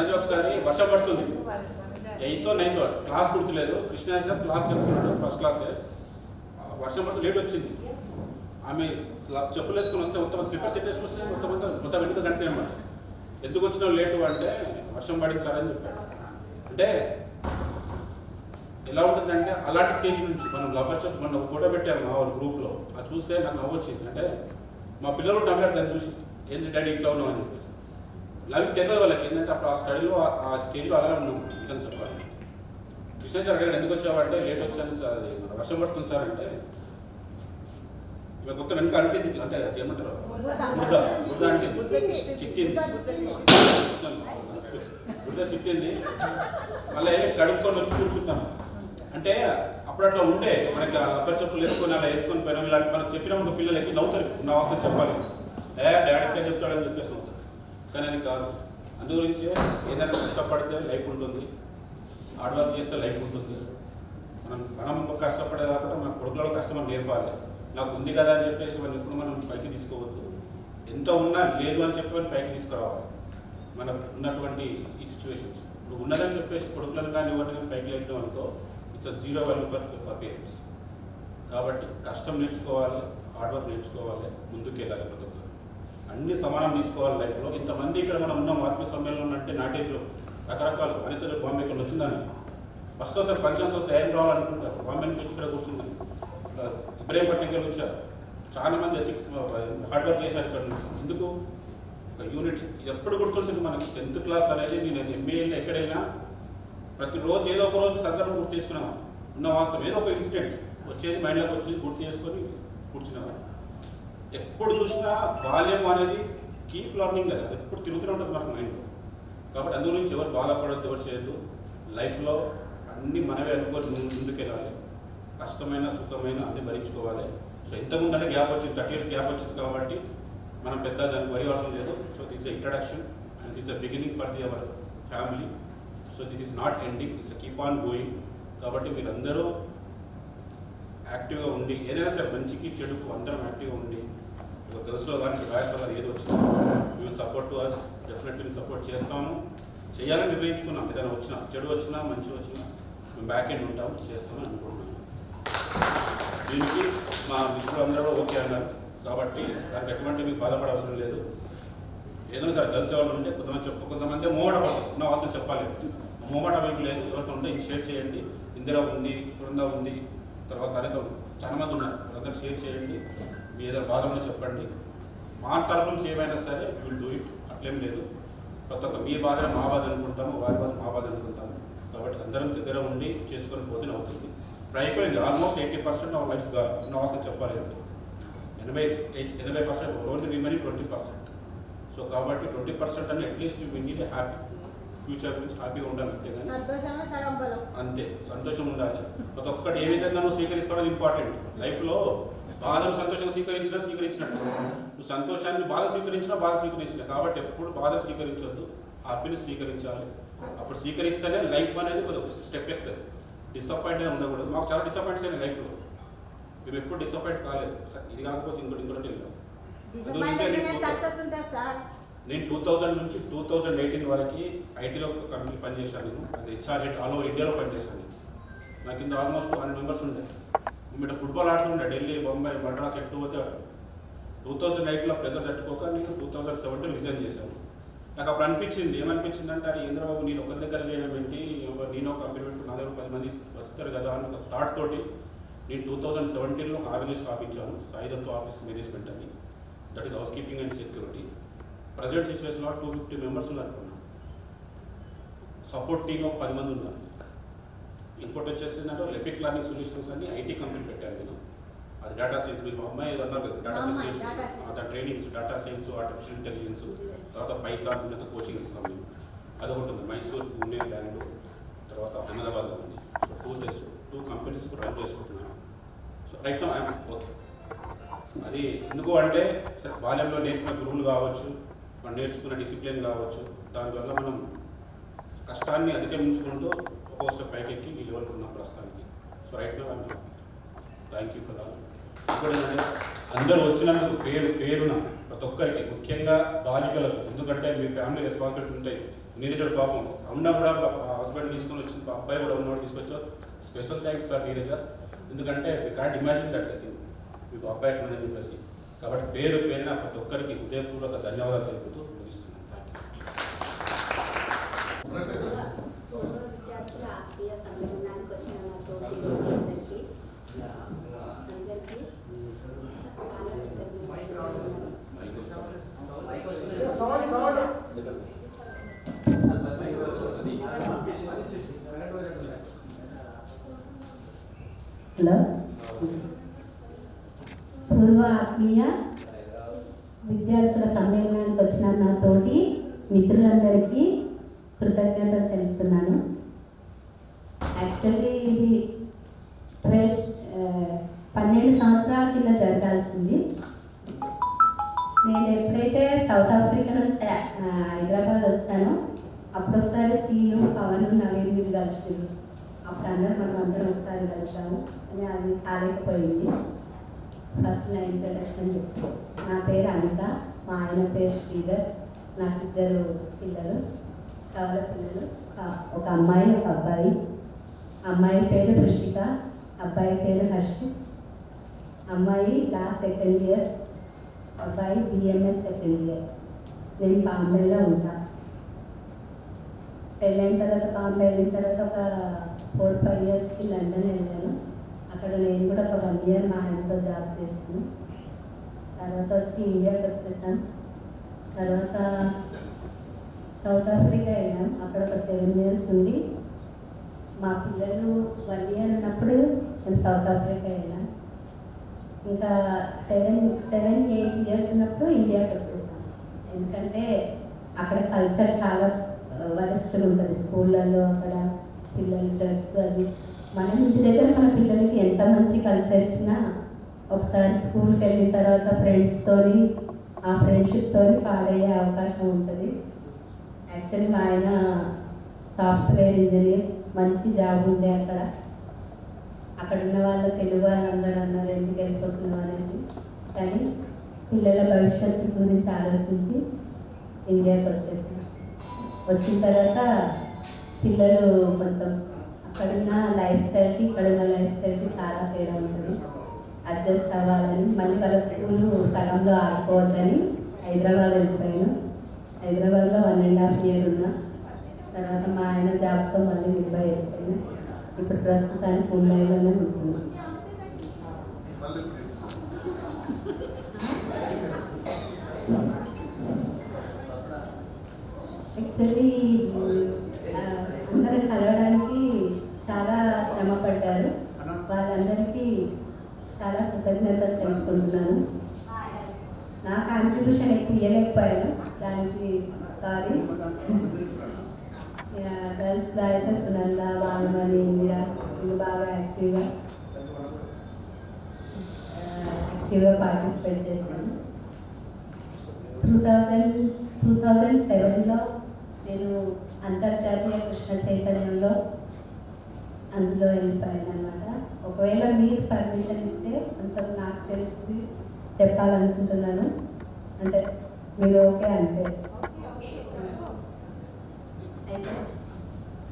రోజు ఒకసారి వర్షం పడుతుంది, 8th 9th క్లాస్ గుర్తులేదు, కృష్ణ సార్ క్లాస్ చెప్తున్నాడు, ఫస్ట్ క్లాసే. వర్షం పడుతూ లేట్ వచ్చింది. ఆమె చెప్పులు వేసుకొని వస్తే మొత్తం స్లిప్పర్ సెట్ వేసుకొని వస్తే మొత్తం వెనుక కంటే అనమాట. ఎందుకు వచ్చినావు లేటు అంటే వర్షం పడింది సార్ అని చెప్పాడు. అంటే ఎలా ఉంటుందంటే అలాంటి స్టేజ్ నుంచి మనం లవర్ చెప్పు మనం ఫోటో పెట్టాము మా వాళ్ళ గ్రూప్లో, అది చూస్తే నాకు నవ్వు వచ్చింది. అంటే మా పిల్లలు నవ్వారు దాన్ని చూసి, ఏంటి డాడీ ఇట్లా ఉన్నావు అని చెప్పేసి. అవి తెలియదు వాళ్ళకి ఏంటంటే అప్పుడు ఆ స్టడీలో ఆ స్టేజ్లో అలాగే ఉన్నాము నిజంగా చెప్పాలి. కృష్ణ సార్ అడిగాడు ఎందుకు వచ్చావంటే లేట్ వచ్చాను సార్, అది వర్షం పడుతుంది సార్ అంటే ఇక మొత్తం వెనుక అంటింది, అంటే అది ఏమంటారు బుద్ధ అంటింది, చిట్టింది, బుద్ధ చిట్టింది. మళ్ళీ కడుక్కొని వచ్చి కూర్చుంటాం. అంటే అప్పుడు అట్లా ఉండే మనకి అబ్బర్ చెప్పులు వేసుకొని అలా వేసుకొని పోయినాం. ఇలాంటి మనం చెప్పినప్పుడు పిల్లలకి నవ్వుతారు, నా అవసరం చెప్పాలి డాడీకి చెప్తాడని చెప్పేసి నవ్వుతారు. కానీ అది కాదు. అందు గురించి ఏదైనా కష్టపడితే లైఫ్ ఉంటుంది, హార్డ్ వర్క్ చేస్తే లైఫ్ ఉంటుంది. మనం కష్టపడే కాకుండా మన కొడుకులో కష్టం నేర్పాలి. నాకు ఉంది కదా అని చెప్పేసి మనం ఇప్పుడు మనం పైకి తీసుకోవద్దు. ఎంత ఉన్నా లేదు అని చెప్పి పైకి తీసుకురావాలి. మనకు ఉన్నటువంటి ఈ సిచ్యువేషన్స్ ఇప్పుడు ఉన్నదని చెప్పేసి కొడుకులను కానీ ఇవ్వడం పైకి లేకపోవడం అనుకో, it's zero value for parents. కాబట్టి కష్టం నేర్చుకోవాలి, హార్డ్ వర్క్ నేర్చుకోవాలి, ముందుకు వెళ్ళాలి. ప్రతి ఒక్కరు అన్ని సమానం తీసుకోవాలి లైఫ్లో. ఇంతమంది ఇక్కడ మనం ఉన్నాం ఆత్మీయ సమ్మేళనం అంటే నాటేజ్లో రకరకాల అనితలు బాంబే ఇక్కడ వచ్చిందని ఫస్ట్ సార్ ఫంక్షన్స్ వస్తే ఏం రావాలనుకుంటారు. బాంబే నుంచి వచ్చి ఇక్కడ కూర్చున్నాను, ఇబ్రహీంపట్నంకి వచ్చారు. చాలా మంది ఎథిక్స్ హార్డ్ వర్క్ చేశారు ఇక్కడ నుంచి. ఎందుకు ఒక యూనిటీ ఎప్పుడు గుర్తుంటుంది మనకి. 10th క్లాస్ అనేది నేను ఎంఏలో ఎక్కడైనా ప్రతిరోజు ఏదో ఒక రోజు సందర్భం గుర్తు చేసుకున్నాను. ఉన్న వాస్తవం ఏదో ఒక ఇన్సిడెంట్ వచ్చేది మైండ్లోకి వచ్చి గుర్తు చేసుకొని కూర్చునేవాడు. ఎప్పుడు చూసినా బాల్యం అనేది కీప్ లర్నింగ్ కదా, ఎప్పుడు తిరుగుతూనే ఉంటుంది మనకు మైండ్లో. కాబట్టి అందు గురించి ఎవరు బాధపడద్దు, ఎవరు చేయొద్దు. లైఫ్లో అన్నీ మనమే అనుకొని ముందుకెళ్ళాలి. కష్టమైన సుఖమైన అన్నీ భరించుకోవాలి. సో ఇంతకుముందు అంటే గ్యాప్ వచ్చింది, 30 years గ్యాప్ వచ్చింది కాబట్టి మనం పెద్ద దానికి వరి అవసరం లేదు. So this is introduction and this is beginning for the our family. So this is not ending, it's keep on going. కాబట్టి మీరందరూ యాక్టివ్గా ఉండి ఏదైనా సరే మంచికి చెడుకు అందరం యాక్టివ్గా ఉండి ఒక గర్ల్స్లో కానీ బాయ్స్లో కానీ ఏదో వచ్చినా మేము support to us, definitely support చేస్తాము. చేయాలని నిర్ణయించుకున్నాం. ఏదైనా వచ్చినా చెడు వచ్చినా మంచి వచ్చినా మేము బ్యాక్ ఎండ్ ఉంటాము, చేస్తామని అనుకుంటున్నాము. దీనికి మా మిత్రులు అందరూ ఓకే అన్నారు కాబట్టి దానికి ఎటువంటి మీకు బాధపడే అవసరం లేదు. ఏదైనా సరే కలిసే వాళ్ళు ఉంటే కొంతమంది మోమాట ఉన్న అవసరం చెప్పాలి. మోమాట వైపు లేదు. ఎవరితో ఉంటే షేర్ చేయండి. ఇందిరా ఉంది, సునంద ఉంది, తర్వాత అనేక చాలా మంది ఉన్నారు. అందరూ షేర్ చేయండి. మీ ఏదైనా బాధలో చెప్పండి. మా తరపు నుంచి ఏమైనా సరే విల్ డూ ఇట్, అట్లేం లేదు. కొత్త మీ బాధ మా బాధ అనుకుంటాము, వారి బాధ మా బాధ అనుకుంటాము. కాబట్టి అందరం దగ్గర ఉండి చేసుకొని పోతే అవుతుంది. ఇప్పుడు అయిపోయింది ఆల్మోస్ట్ 80% ఆఫ్ లైఫ్స్ గా ఉన్న అవసరం చెప్పాలి. 80% ఓన్లీ రిమైనింగ్ 20%. సో కాబట్టి 20% అని at least we need happy future గురించి హ్యాపీగా ఉండాలి. అంతేగాని అంతే సంతోషం ఉండాలి. ప్రతి ఒక్కటి ఏ విధంగా నువ్వు స్వీకరిస్తావు అది ఇంపార్టెంట్. లైఫ్లో బాధను సంతోషంగా స్వీకరించినట్టు నువ్వు సంతోషాన్ని బాగా స్వీకరించిన కాబట్టి ఎప్పుడు బాధ స్వీకరించవద్దు, హ్యాపీని స్వీకరించాలి. అప్పుడు స్వీకరిస్తేనే లైఫ్ అనేది కొద్దిగా స్టెప్ ఎక్కుతుంది. డిసప్పాయింట్ అని ఉండకూడదు. మాకు చాలా డిసప్పాయింట్స్ అయినాయి లైఫ్లో. మేము ఎప్పుడు డిసప్పాయింట్ కాలేదు. ఇది కాకపోతే ఇంకోటి వెళ్ళాం. నేను 2000 నుంచి 2018 వరకు ఐటీలో ఒక కంపెనీ పనిచేశాను. నేను as HR head all over ఇండియాలో పనిచేశాను. నాకు కింద ఆల్మోస్ట్ 100 members ఉండే. మేము ఫుట్బాల్ ఆడుతుండే ఢిల్లీ, బొంబాయి, మద్రాస్ ఎట్టు పోతే 2008లో ప్రెజర్ తట్టుకోక నేను 2017 రిజైన్ చేశాను. నాకు అప్పుడు అనిపించింది, ఏమనిపించింది అంటే అది ఇంద్రబాబు నేను ఒకరి దగ్గర చేయడం ఏంటి, నేను ఒక కంపెనీ పెట్టుకుని నా దగ్గర 10 మంది బతుకుతారు కదా అని ఒక థాట్ తోటి నేను 2017లో ఒక ఆర్గనైజ్ స్థాపించాను, సాయిదత్తు ఆఫీస్ మేనేజ్మెంట్ అని. That is house keeping and security. Present సిచ్యువేషన్లో 250 members ఉన్నారు. సపోర్ట్ టీమ్ ఒక 10 మంది ఉన్నారు. ఇంకోటి వచ్చేసి నాకు లెపిక్ లర్నింగ్ సొల్యూషన్స్ అని ఐటీ కంపెనీ పెట్టాను నేను. అది డేటా సైన్స్, మీరు అమ్మాయి అన్నారు డేటా సైన్స్, దాని training data science, artificial intelligence, తర్వాత పైథాన్ ఉన్నత కోచింగ్ ఇస్తాం మేము. అదొకటి ఉంది. మైసూర్, పూణే, బెంగళూరు, తర్వాత అహ్మదాబాద్లో ఉంది. సో 2 కంపెనీస్ రన్ చేసుకుంటున్నాను. So right now I'm okay. అది ఎందుకు అంటే బాల్యంలో నేర్పిన గురువులు కావచ్చు, మనం నేర్చుకున్న డిసిప్లిన్ కావచ్చు, దానివల్ల మనం కష్టాన్ని అధిగమించుకుంటూ ఒక్కో స్టెప్ పైకి ఎక్కి ఈ లెవెల్కి ఉన్న ప్రస్తుతానికి. So right now I'm happy. Thank you for all. ఇంకోటి అందరూ వచ్చినందుకు పేరున ప్రతి ఒక్కరికి, ముఖ్యంగా బాలికలకు, ఎందుకంటే మీ ఫ్యామిలీ రెస్పాన్సిబిలిటీ ఉంటాయి. నీరజ పాపం ఉన్నా కూడా హస్బెండ్ తీసుకొని వచ్చిన అబ్బాయి కూడా ఉన్నవాడు తీసుకొచ్చా. స్పెషల్ థ్యాంక్ ఫర్ నీరజ, ఎందుకంటే we can't imagine that I think మీకు అబ్బాయి ఎట్లని చెప్పేసి. కాబట్టి పేరున ప్రతి ఒక్కరికి హృదయపూర్వక ధన్యవాదాలు తెలుపుతూ ముగిస్తున్నాను. హలో, పూర్వ ఆత్మీయ విద్యార్థుల సమ్మేళనానికి వచ్చిన నా తోటి మిత్రులందరికీ కృతజ్ఞతలు తెలుపుతున్నాను. యాక్చువల్లీ ఇది 12 సంవత్సరాల కింద జరగాల్సింది. నేను ఎప్పుడైతే సౌత్ ఆఫ్రికా నుంచి హైదరాబాద్ వచ్చానో అప్పుడు ఒకసారి సీను, పవన్, నవీన్ వీళ్ళు కలిసారు. అప్పుడు మనం అందరం ఒకసారి కలిసాము, అని అది కాలేకపోయింది. ఫస్ట్ నా ఇంట్రడక్షన్ చెప్తాను. నా పేరు అనిత, మా ఆయన పేరు శ్రీధర్. నాకు 2 పిల్లలు, కవల పిల్లలు, ఒక అమ్మాయి ఒక అబ్బాయి. అమ్మాయి పేరు రుషిక, అబ్బాయి పేరు హర్షిత్. అమ్మాయి లాస్ట్ 2nd ఇయర్, అబ్బాయి BMS 2nd ఇయర్. నేను బాంబేలో ఉంటా. పెళ్ళైన తర్వాత బాంబే వెళ్ళిన తర్వాత ఒక 4-5 ఇయర్స్కి లండన్ వెళ్ళాను. అక్కడ నేను కూడా ఒక 1 ఇయర్ మా ఆయనతో జాబ్ చేస్తాను. తర్వాత వచ్చి ఇండియాకి వచ్చేసాను. తర్వాత సౌత్ ఆఫ్రికా వెళ్ళాం. అక్కడ ఒక 7 ఇయర్స్ ఉండి మా పిల్లలు 1 ఇయర్ ఉన్నప్పుడు మేము సౌత్ ఆఫ్రికా వెళ్ళాం. ఇంకా 7-8 ఇయర్స్ ఉన్నప్పుడు ఇండియాకి వచ్చేసాం. ఎందుకంటే అక్కడ కల్చర్ చాలా వరస్ట్గా ఉంటుంది. స్కూళ్ళల్లో అక్కడ పిల్లలు డ్రగ్స్ అది. మనం ఇంటి దగ్గర మన పిల్లలకి ఎంత మంచి కల్చర్ ఇచ్చినా ఒకసారి స్కూల్కి వెళ్ళిన తర్వాత ఫ్రెండ్స్తోని ఆ ఫ్రెండ్షిప్తో పాడయ్యే అవకాశం ఉంటుంది. యాక్చువల్లీ మా ఆయన సాఫ్ట్వేర్ ఇంజనీర్, మంచి జాబ్ ఉండే అక్కడ ఉన్న వాళ్ళు తెలుగు వాళ్ళందరూ అన్నారు ఎందుకు వెళ్ళిపోతున్నాం అనేసి. కానీ పిల్లల భవిష్యత్తు గురించి ఆలోచించి ఇండియాకి వచ్చేసాం. వచ్చిన తర్వాత పిల్లలు కొంచెం అక్కడున్న లైఫ్ స్టైల్కి ఇక్కడున్న లైఫ్ స్టైల్కి చాలా తేడా ఉంటుంది. అడ్జస్ట్ అవ్వాలని మళ్ళీ వాళ్ళ స్కూలు సగంలో ఆగిపోవద్దని హైదరాబాద్ వెళ్ళిపోయాను. హైదరాబాద్లో 1.5 ఇయర్ ఉన్నా. తర్వాత మా ఆయన జాబ్తో మళ్ళీ ముంబై వెళ్ళిపోయాను. ఇప్పుడు ప్రస్తుతానికి ముంబైలోనే ఉంటున్నాను. యాక్చువల్లీ అందరం కలవడానికి చాలా శ్రమ పడ్డారు. వాళ్ళందరికీ చాలా కృతజ్ఞతలు తెలుసుకుంటున్నాను. నా కాంట్రిబ్యూషన్ ఎక్కువ ఇవ్వలేకపోయాను, దానికి సారీ. గర్ల్స్లో అయితే సునంద, భానుమణి, ఇందిరా వీళ్ళు బాగా యాక్టివ్గా పార్టిసిపేట్ చేశాను. 2007లో నేను అంతర్జాతీయ కృష్ణ చైతన్యంలో అందులో వెళ్ళిపోయాను అనమాట. ఒకవేళ మీరు పర్మిషన్ ఇస్తే కొంచెం నాకు తెలిసి చెప్పాలనుకుంటున్నాను. అంటే మీరు ఓకే అంటే. అయితే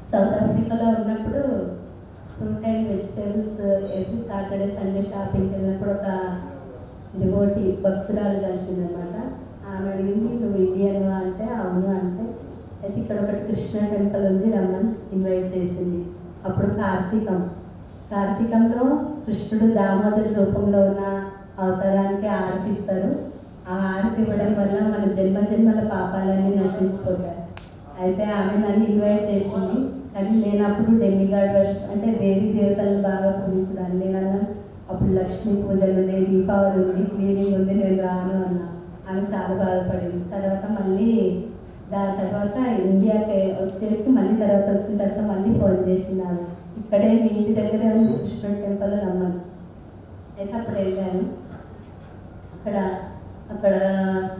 సౌత్ ఆఫ్రికాలో ఉన్నప్పుడు fruit and vegetables every Saturday Sunday షాపింగ్కి వెళ్ళినప్పుడు ఒక డివోటీ భక్తురాలు కలిసిందనమాట. ఆమె అడిగింది, నువ్వు ఇండియన్వా అంటే అవును అంటే, అయితే ఇక్కడ ఒకటి కృష్ణ టెంపుల్ ఉంది రమ్మని ఇన్వైట్ చేసింది. అప్పుడు కార్తీకంలో కృష్ణుడు దామోదరి రూపంలో ఉన్న అవతారానికి హారతి ఇస్తారు. ఆ హారతి ఇవ్వడం వల్ల మన జన్మల పాపాలన్నీ నశించిపోతాయి. అయితే ఆమె నన్ను ఇన్వైట్ చేసింది. కానీ నేను అప్పుడు డెమిగాడ్ వర్షం అంటే దేవీ దేవతలను బాగా పూజించడానికి నేను అప్పుడు లక్ష్మీ పూజలు ఉండే, దీపావళి ఉంది, క్లీనింగ్ ఉంది, నేను రాను అన్నా. ఆమె చాలా బాధపడింది. తర్వాత మళ్ళీ దాని తర్వాత ఇండియాకి వచ్చేసి మళ్ళీ తర్వాత వచ్చిన తర్వాత మళ్ళీ ఫోన్ చేసింది ఆమె, ఇక్కడే మీ ఇంటి దగ్గరే ఉంది కృష్ణుడి టెంపుల్ రమ్మని. అయితే అప్పుడు వెళ్ళాను. అక్కడ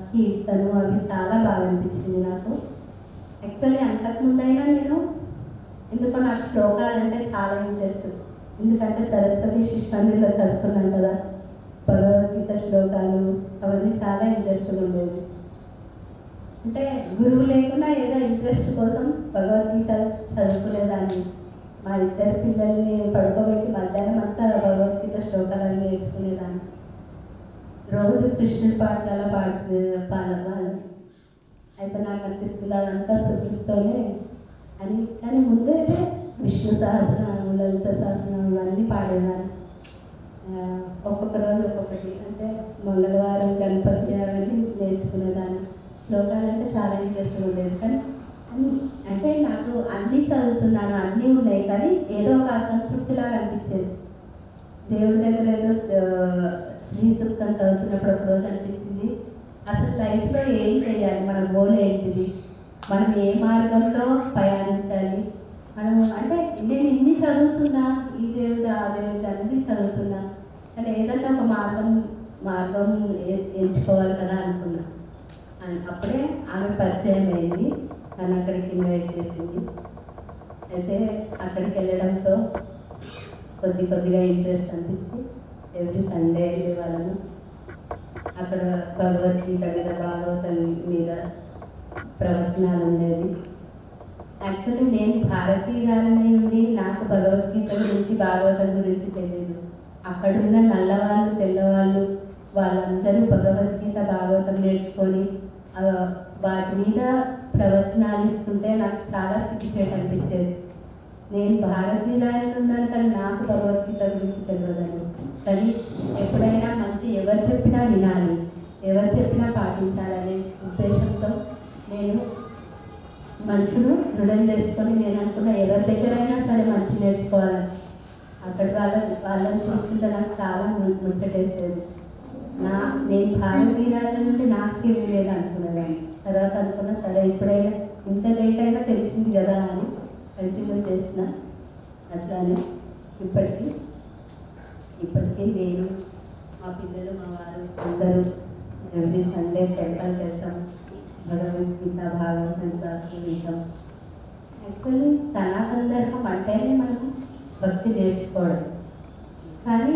కీర్తను అవి చాలా బాగా అనిపించింది నాకు. యాక్చువల్లీ అంతకుముందైనా నేను ఎందుకో నాకు శ్లోకాలు అంటే చాలా ఇంట్రెస్ట్. ఎందుకంటే సరస్వతి శిశు మందిర్లో చదువుకున్నాను కదా. భగవద్గీత శ్లోకాలు అవన్నీ చాలా ఇంట్రెస్ట్గా ఉండేది. అంటే గురువు లేకుండా ఏదో ఇంట్రెస్ట్ కోసం భగవద్గీత చదువుకునేదాన్ని. మా ఇద్దరు పిల్లల్ని పడుకోబెట్టి మధ్యాహ్నం అంతా భగవద్గీత శ్లోకాలను నేర్చుకునేదాన్ని. రోజు కృష్ణుడి పాటలు అలా పాడేవాళ్ళని. అయితే నాకు అనిపిస్తుంది అదంతా సుకృతితోనే అని. కానీ ముందైతే విష్ణు సహస్రనామం, లలిత సహస్రనామం ఇవన్నీ పాడేవారు. ఒక్కొక్క రోజు ఒక్కొక్కటి. అంటే మంగళవారం గణపతి అవన్నీ నేర్చుకునేదాన్ని. శ్లోకాలు అంటే చాలా ఇంట్రెస్ట్ ఉండేది. కానీ అంటే నాకు అన్నీ చదువుతున్నాను, అన్నీ ఉన్నాయి, కానీ ఏదో ఒక అసంతృప్తిలాగా అనిపించేది. దేవుడి దగ్గర ఏదో శ్రీ సూక్తం చదువుతున్నప్పుడు ఒక రోజు అనిపించింది, అసలు లైఫ్లో ఏం చేయాలి, మన గోల్ ఏంటిది, మనం ఏ మార్గంలో ప్రయాణించాలి, మనం అంటే నేను ఇన్ని చదువుతున్నా, ఈ దేవుడు ఆ దేవుడు అన్నీ చదువుతున్నా, కానీ ఏదన్నా ఒక మార్గం ఎంచుకోవాలి కదా అనుకున్నా. అప్పుడే ఆమె పరిచయం అయింది, నన్ను అక్కడికి ఇన్వైట్ చేసింది. అయితే అక్కడికి వెళ్ళడంతో కొద్దిగా ఇంట్రెస్ట్ అనిపించి ఎవ్రీ సండే వెళ్ళేవాళ్ళను. అక్కడ భగవద్గీత మీద, భాగవతం మీద ప్రవచనాలు ఉండేది. యాక్చువల్లీ నేను భారతీయురాలని ఉండి నాకు భగవద్గీత గురించి, భాగవతం గురించి తెలియదు. అక్కడున్న నల్లవాళ్ళు, తెల్లవాళ్ళు వాళ్ళందరూ భగవద్గీత, భాగవతం నేర్చుకొని వాటి మీద ప్రవచనాలు ఇస్తుంటే నాకు చాలా సిగ్గుచేటు అనిపించేది. నేను భారతీయురాలని ఉన్నాను, కానీ నాకు భగవద్గీత గురించి తెలియదని. కానీ ఎప్పుడైనా మంచి ఎవరు చెప్పినా వినాలి, ఎవరు చెప్పినా పాటించాలనే ఉద్దేశంతో నేను మనసును దృఢం చేసుకొని నేను అనుకున్న ఎవరి దగ్గరైనా సరే మంచి నేర్చుకోవాలని. అక్కడ వాళ్ళని చూస్తుంటే నాకు చాలా ముచ్చటేసేది. నేను భారతీయురాల నుండి నాకు తెలియలేదు అనుకునేదాన్ని. తర్వాత అనుకున్నా సరే ఇప్పుడైనా ఇంత లేట్ అయినా తెలిసింది కదా అని కంటిన్యూ చేసిన. అట్లానే ఇప్పటికీ నేను, మా పిల్లలు, మా వారు అందరూ ఎవ్రీ సండే టెంపుల్కి వెళ్తాం, భగవద్గీత, భాగవతం క్లాసులు వింటాం. యాక్చువల్లీ సనాతన ధర్మం అంటేనే మనం భక్తి నేర్చుకోవడం. కానీ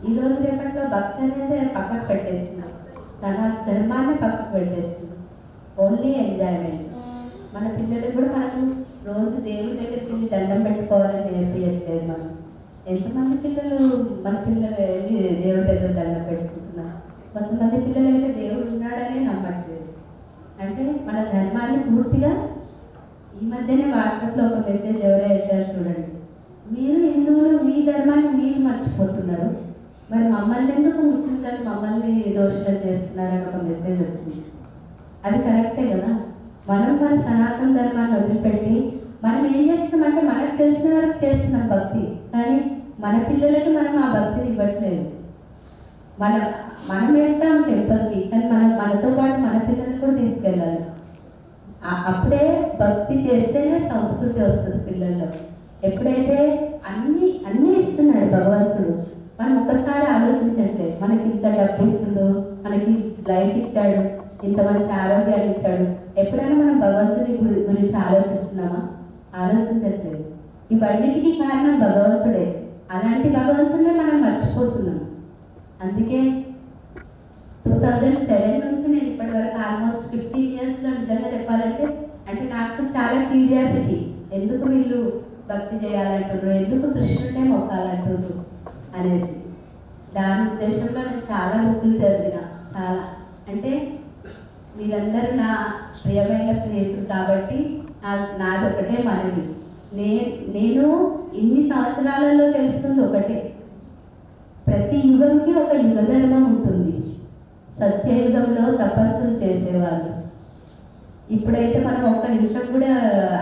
ఈరోజు రేపట్లో భక్తి అనేది పక్కకు పెట్టేస్తున్నాం, సనాతన ధర్మాన్ని పక్కకు పెట్టేస్తున్నాం. Only enjoyment. మన పిల్లలకు కూడా మనకు రోజు దేవుడి దగ్గరికి వెళ్ళి దండం పెట్టుకోవాలని నేర్పించట్లేదు. మనం ఎంతమంది పిల్లలు మన పిల్లలు వెళ్ళి దేవుడి దగ్గర దండం పెట్టుకుంటున్నారు. కొంతమంది పిల్లలు అయితే దేవుడు ఉన్నాడనే నమ్మట్లేదు. అంటే మన ధర్మాన్ని పూర్తిగా ఈ మధ్యనే వాట్సాప్లో ఒక మెసేజ్ ఎవరో వేసారు చూడండి, మీరు హిందువులు మీ ధర్మాన్ని మీరు మర్చిపోతున్నారు, మరి మమ్మల్ని ఎందుకు ముస్లింలను మమ్మల్ని దోషులు చేస్తున్నారని ఒక మెసేజ్ వచ్చింది. అది కరెక్టే కదా. మనం మన సనాతన ధర్మాన్ని వదిలిపెట్టి మనం ఏం చేస్తున్నామంటే మనకు తెలిసిన వరకు చేస్తున్నాం భక్తి, కానీ మన పిల్లలకి మనం ఆ భక్తిని ఇవ్వట్లేదు. మనం వెళ్తాం టెంపుల్కి, కానీ మనతో పాటు మన పిల్లల్ని కూడా తీసుకెళ్ళాలి. అప్పుడే భక్తి చేస్తేనే సంస్కృతి వస్తుంది పిల్లల్లో. ఎప్పుడైతే అన్నీ ఇస్తున్నాడు భగవంతుడు, మనం ఒక్కసారి ఆలోచించట్లేదు. మనకి ఇంత డబ్బు ఇస్తుండు, మనకి లైఫ్ ఇచ్చాడు, ఇంత మంచి ఆరోగ్యాన్ని ఇచ్చాడు. ఎప్పుడైనా మనం భగవంతుడి గురించి ఆలోచిస్తున్నామా? ఆలోచించట్లేదు. ఇవన్నిటికీ కారణం భగవంతుడే. అలాంటి భగవంతుడే మనం మర్చిపోతున్నాం. అందుకే 2007 నుంచి నేను ఇప్పటి వరకు ఆల్మోస్ట్ 15 yearsలో నిజంగా చెప్పాలంటే అంటే నాకు చాలా క్యూరియాసిటీ, ఎందుకు వీళ్ళు భక్తి చేయాలంటున్నారు, ఎందుకు కృష్ణుడే మొక్కాలంటున్నారు అనేసి. దాని ఉద్దేశంలో నేను చాలా బుక్కులు చదివిన. చాలా అంటే మీరందరూ నా ప్రియమైన స్నేహితులు కాబట్టి నాదొకటే మనవి. నేను ఇన్ని సంవత్సరాలలో తెలుస్తుంది ఒకటే, ప్రతి యుగంకి ఒక యుగ ధర్మం ఉంటుంది. సత్యయుగంలో తపస్సులు చేసేవాళ్ళు. ఇప్పుడైతే మనం ఒక్క నిమిషం కూడా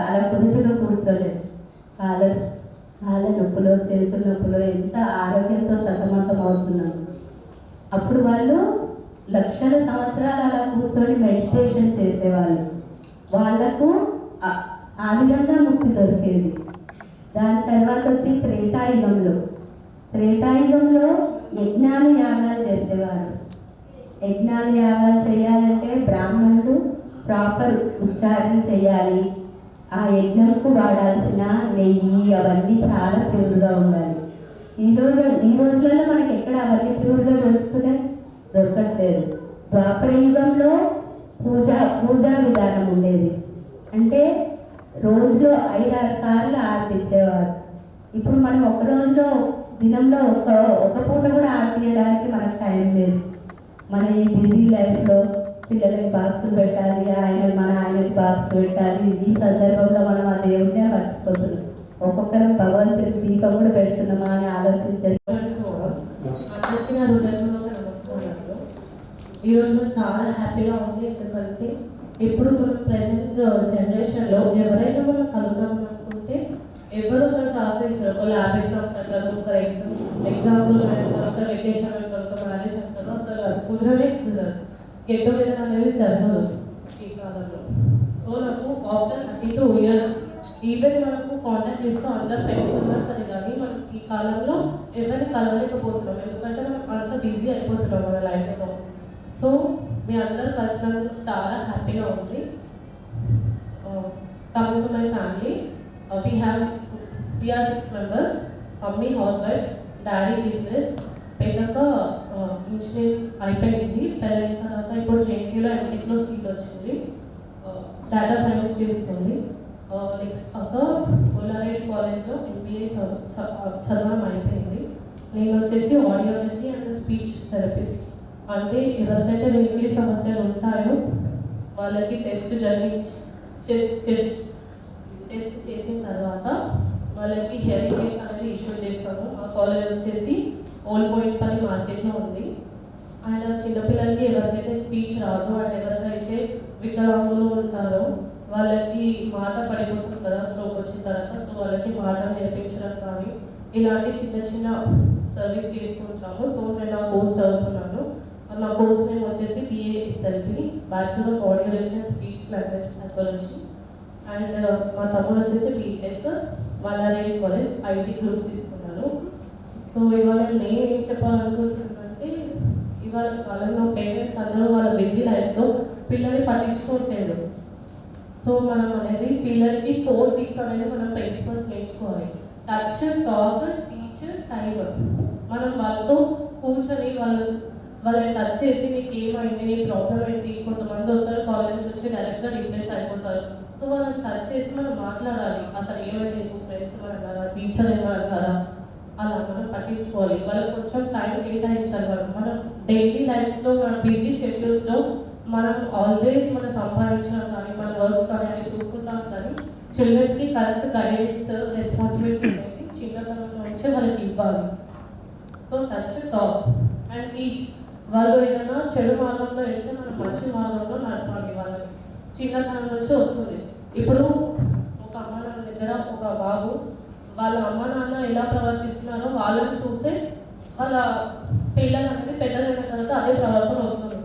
అలా కుదురుగా కూర్చోలేదు. కాళ్ళ నొప్పులో, చేతుల నొప్పులో ఎంత ఆరోగ్యంతో సతమతం అవుతున్నాం. అప్పుడు వాళ్ళు లక్షల సంవత్సరాలు అలా కూర్చొని మెడిటేషన్ చేసేవాళ్ళు. వాళ్లకు ఆ విధంగా ముక్తి దొరికేది. దాని తర్వాత వచ్చి త్రేతాయుగంలో యజ్ఞాలు యాగాలు చేసేవారు. యజ్ఞాలు యాగాలు చేయాలంటే బ్రాహ్మణుడు ప్రాపర్ ఉచ్చారణ చేయాలి. ఆ యజ్ఞంకు వాడాల్సిన నెయ్యి అవన్నీ చాలా ప్యూర్గా ఉండాలి. ఈ రోజులలో మనకి ఎక్కడ అవన్నీ ప్యూర్గా దొరుకుతున్నాయి, దొరకట్లేదు. ద్వాపర యుగంలో పూజా విధానం ఉండేది. అంటే రోజులో 5-6 సార్లు ఆరతి ఇచ్చేవారు. ఇప్పుడు మనం ఒక రోజులో దినంలో ఒక పూట కూడా ఆరతి చేయడానికి మనకు టైం లేదు. మన ఈ బిజీ లైఫ్లో పిల్లలకి బాక్సులు పెట్టాలి, ఆయనకి బాక్స్ పెట్టాలి. ఈ సందర్భంలో మనం ఆ దేవుడినే మర్చిపోతున్నాం. ఒక్కొక్కరం భగవంతుడికి దీపం కూడా పెడుతున్నామా అని ఆలోచించేస్తాం. అందరికీ నా హృదయంలో నమస్కారాలు. ఈరోజు నాకు చాలా హ్యాపీగా ఉంది. ఎందుకంటే ఇప్పుడు మన ప్రజెంట్ జనరేషన్లో ఎవరైనా మనం కలుద్దాం అనుకుంటే ఎవరు అసలు సహకరించారు. ఒక ల్యాబ్ ఎగ్జామ్స్ అంటారు, ఒక ఎగ్జామ్స్ అంటారు, ఒక వెకేషన్ అంటారు, ఒక మ్యారేజ్ అంటారు. అసలు అది కుదరనే కుదరదు. గెట్ టుగెదర్ అనేది జరగదు ఈ కాలంలో. సో నాకు ఆఫ్టర్ 32 years ఈవెన్ మనకు కాంటాక్ట్ చేస్తూ అందరు ఫ్రెండ్స్ ఉన్నా సరే కానీ మనం ఈ కాలంలో ఎవరిని కలవలేకపోతున్నాం. ఎందుకంటే మనం అంత బిజీ అయిపోతున్నాం మన లైఫ్లో. సో మీ అందరూ కలిసినందుకు చాలా హ్యాపీగా ఉంది. Coming to my family, we are 6 members. Mummy housewife, daddy business. పెద్దక ఇంజనీరింగ్ అయిపోయింది. పెళ్ళైన తర్వాత ఇప్పుడు జేఎన్టీయూలో ఎంటెక్లో సీట్ వచ్చింది. డేటా సైన్స్ చేస్తుంది. నెక్స్ట్ అక్క కొల్లారెడ్డి కాలేజ్లో MBA చదవడం అయిపోయింది. నేను వచ్చేసి ఆడియాలజీ అండ్ స్పీచ్ థెరపిస్ట్. అంటే ఎవరికైతే వినికిడి సమస్యలు ఉంటాయో వాళ్ళకి టెస్ట్ చేసిన తర్వాత వాళ్ళకి హియరింగ్ ఎయిడ్స్ అనేది ఇష్యూ చేస్తాము. ఆ కాలేజ్ వచ్చేసి ఓల్డ్ బోయిన్పల్లి మార్కెట్లో ఉంది. అండ్ చిన్నపిల్లలకి ఎవరికైతే స్పీచ్ రాదు అండ్ ఎవరికైతే వికలాంగులు ఉంటారో వాళ్ళకి మాట పడిపోతుంది కదా స్ట్రోక్ వచ్చిన తర్వాత. సో వాళ్ళకి మాట నేర్పించడం కానీ ఇలాంటి చిన్న సర్వీస్ చేస్తుంటాము. సో నేను నా కోర్స్ చదువుతున్నాను. నా కోర్స్ నేమ్ వచ్చేసి BASLP, bachelor of audiology and speech language pathology. And మా తమ్ముడు వచ్చేసి BTech వల్లారెడ్డి కాలేజ్ IT గ్రూప్ తీసుకున్నాను. సో ఇవాళ నేను ఏం చెప్పాలనుకుంటున్నానంటే ఇవాళ కాలంలో పేరెంట్స్ అందరూ వాళ్ళ బిజీ లైఫ్లో పిల్లల్ని పట్టించుకోవట్లేదు. సో మనం అనేది పిల్లలకి 4 weeks అనేది మనం ప్రిన్సిపల్స్ నేర్చుకోవాలి. Touch, talk, teach, time. మనం వాళ్ళతో కూర్చొని వాళ్ళని టచ్ చేసి నీకు ఏమైంది, నీ ప్రాబ్లం ఏంటి. కొంతమంది వస్తారు కాలేజ్ నుంచి వచ్చి డైరెక్ట్గా రిప్లేస్ అయిపోతారు. సో వాళ్ళని టచ్ చేసి మనం మాట్లాడాలి. అసలు ఏమైంది, నీకు ఫ్రెండ్స్ ఏమన్నారా, టీచర్ ఏమన్నారా, అలా మనం పట్టించుకోవాలి. వాళ్ళకి కొంచెం టైం కేటాయించాలి. మనం డైలీ లైఫ్స్లో మన బిజీ షెడ్యూల్స్లో మనం ఆల్వేస్ మనం సంపాదించడం కానీ మన వర్క్స్ కానీ అవి చూసుకుంటాం. కానీ చిల్డ్రన్స్కి కరెక్ట్ గైడెన్స్, రెస్పాన్సిబిలిటీ అనేది చిన్నతనం నుంచే వాళ్ళకి ఇవ్వాలి. So touch, talk and teach. వాళ్ళు ఏదైనా చెడు మార్గంలో వెళ్తే మనం మంచి మార్గంలో నడపాలి. వాళ్ళకి చిన్నతనం నుంచి వస్తుంది. ఇప్పుడు ఒక అమ్మ నాన్న దగ్గర ఒక బాబు వాళ్ళ అమ్మ నాన్న ఎలా ప్రవర్తిస్తున్నారో వాళ్ళని చూసే వాళ్ళ పిల్లలు అనేది పెద్దలైన తర్వాత అదే ప్రవర్తన వస్తుంది.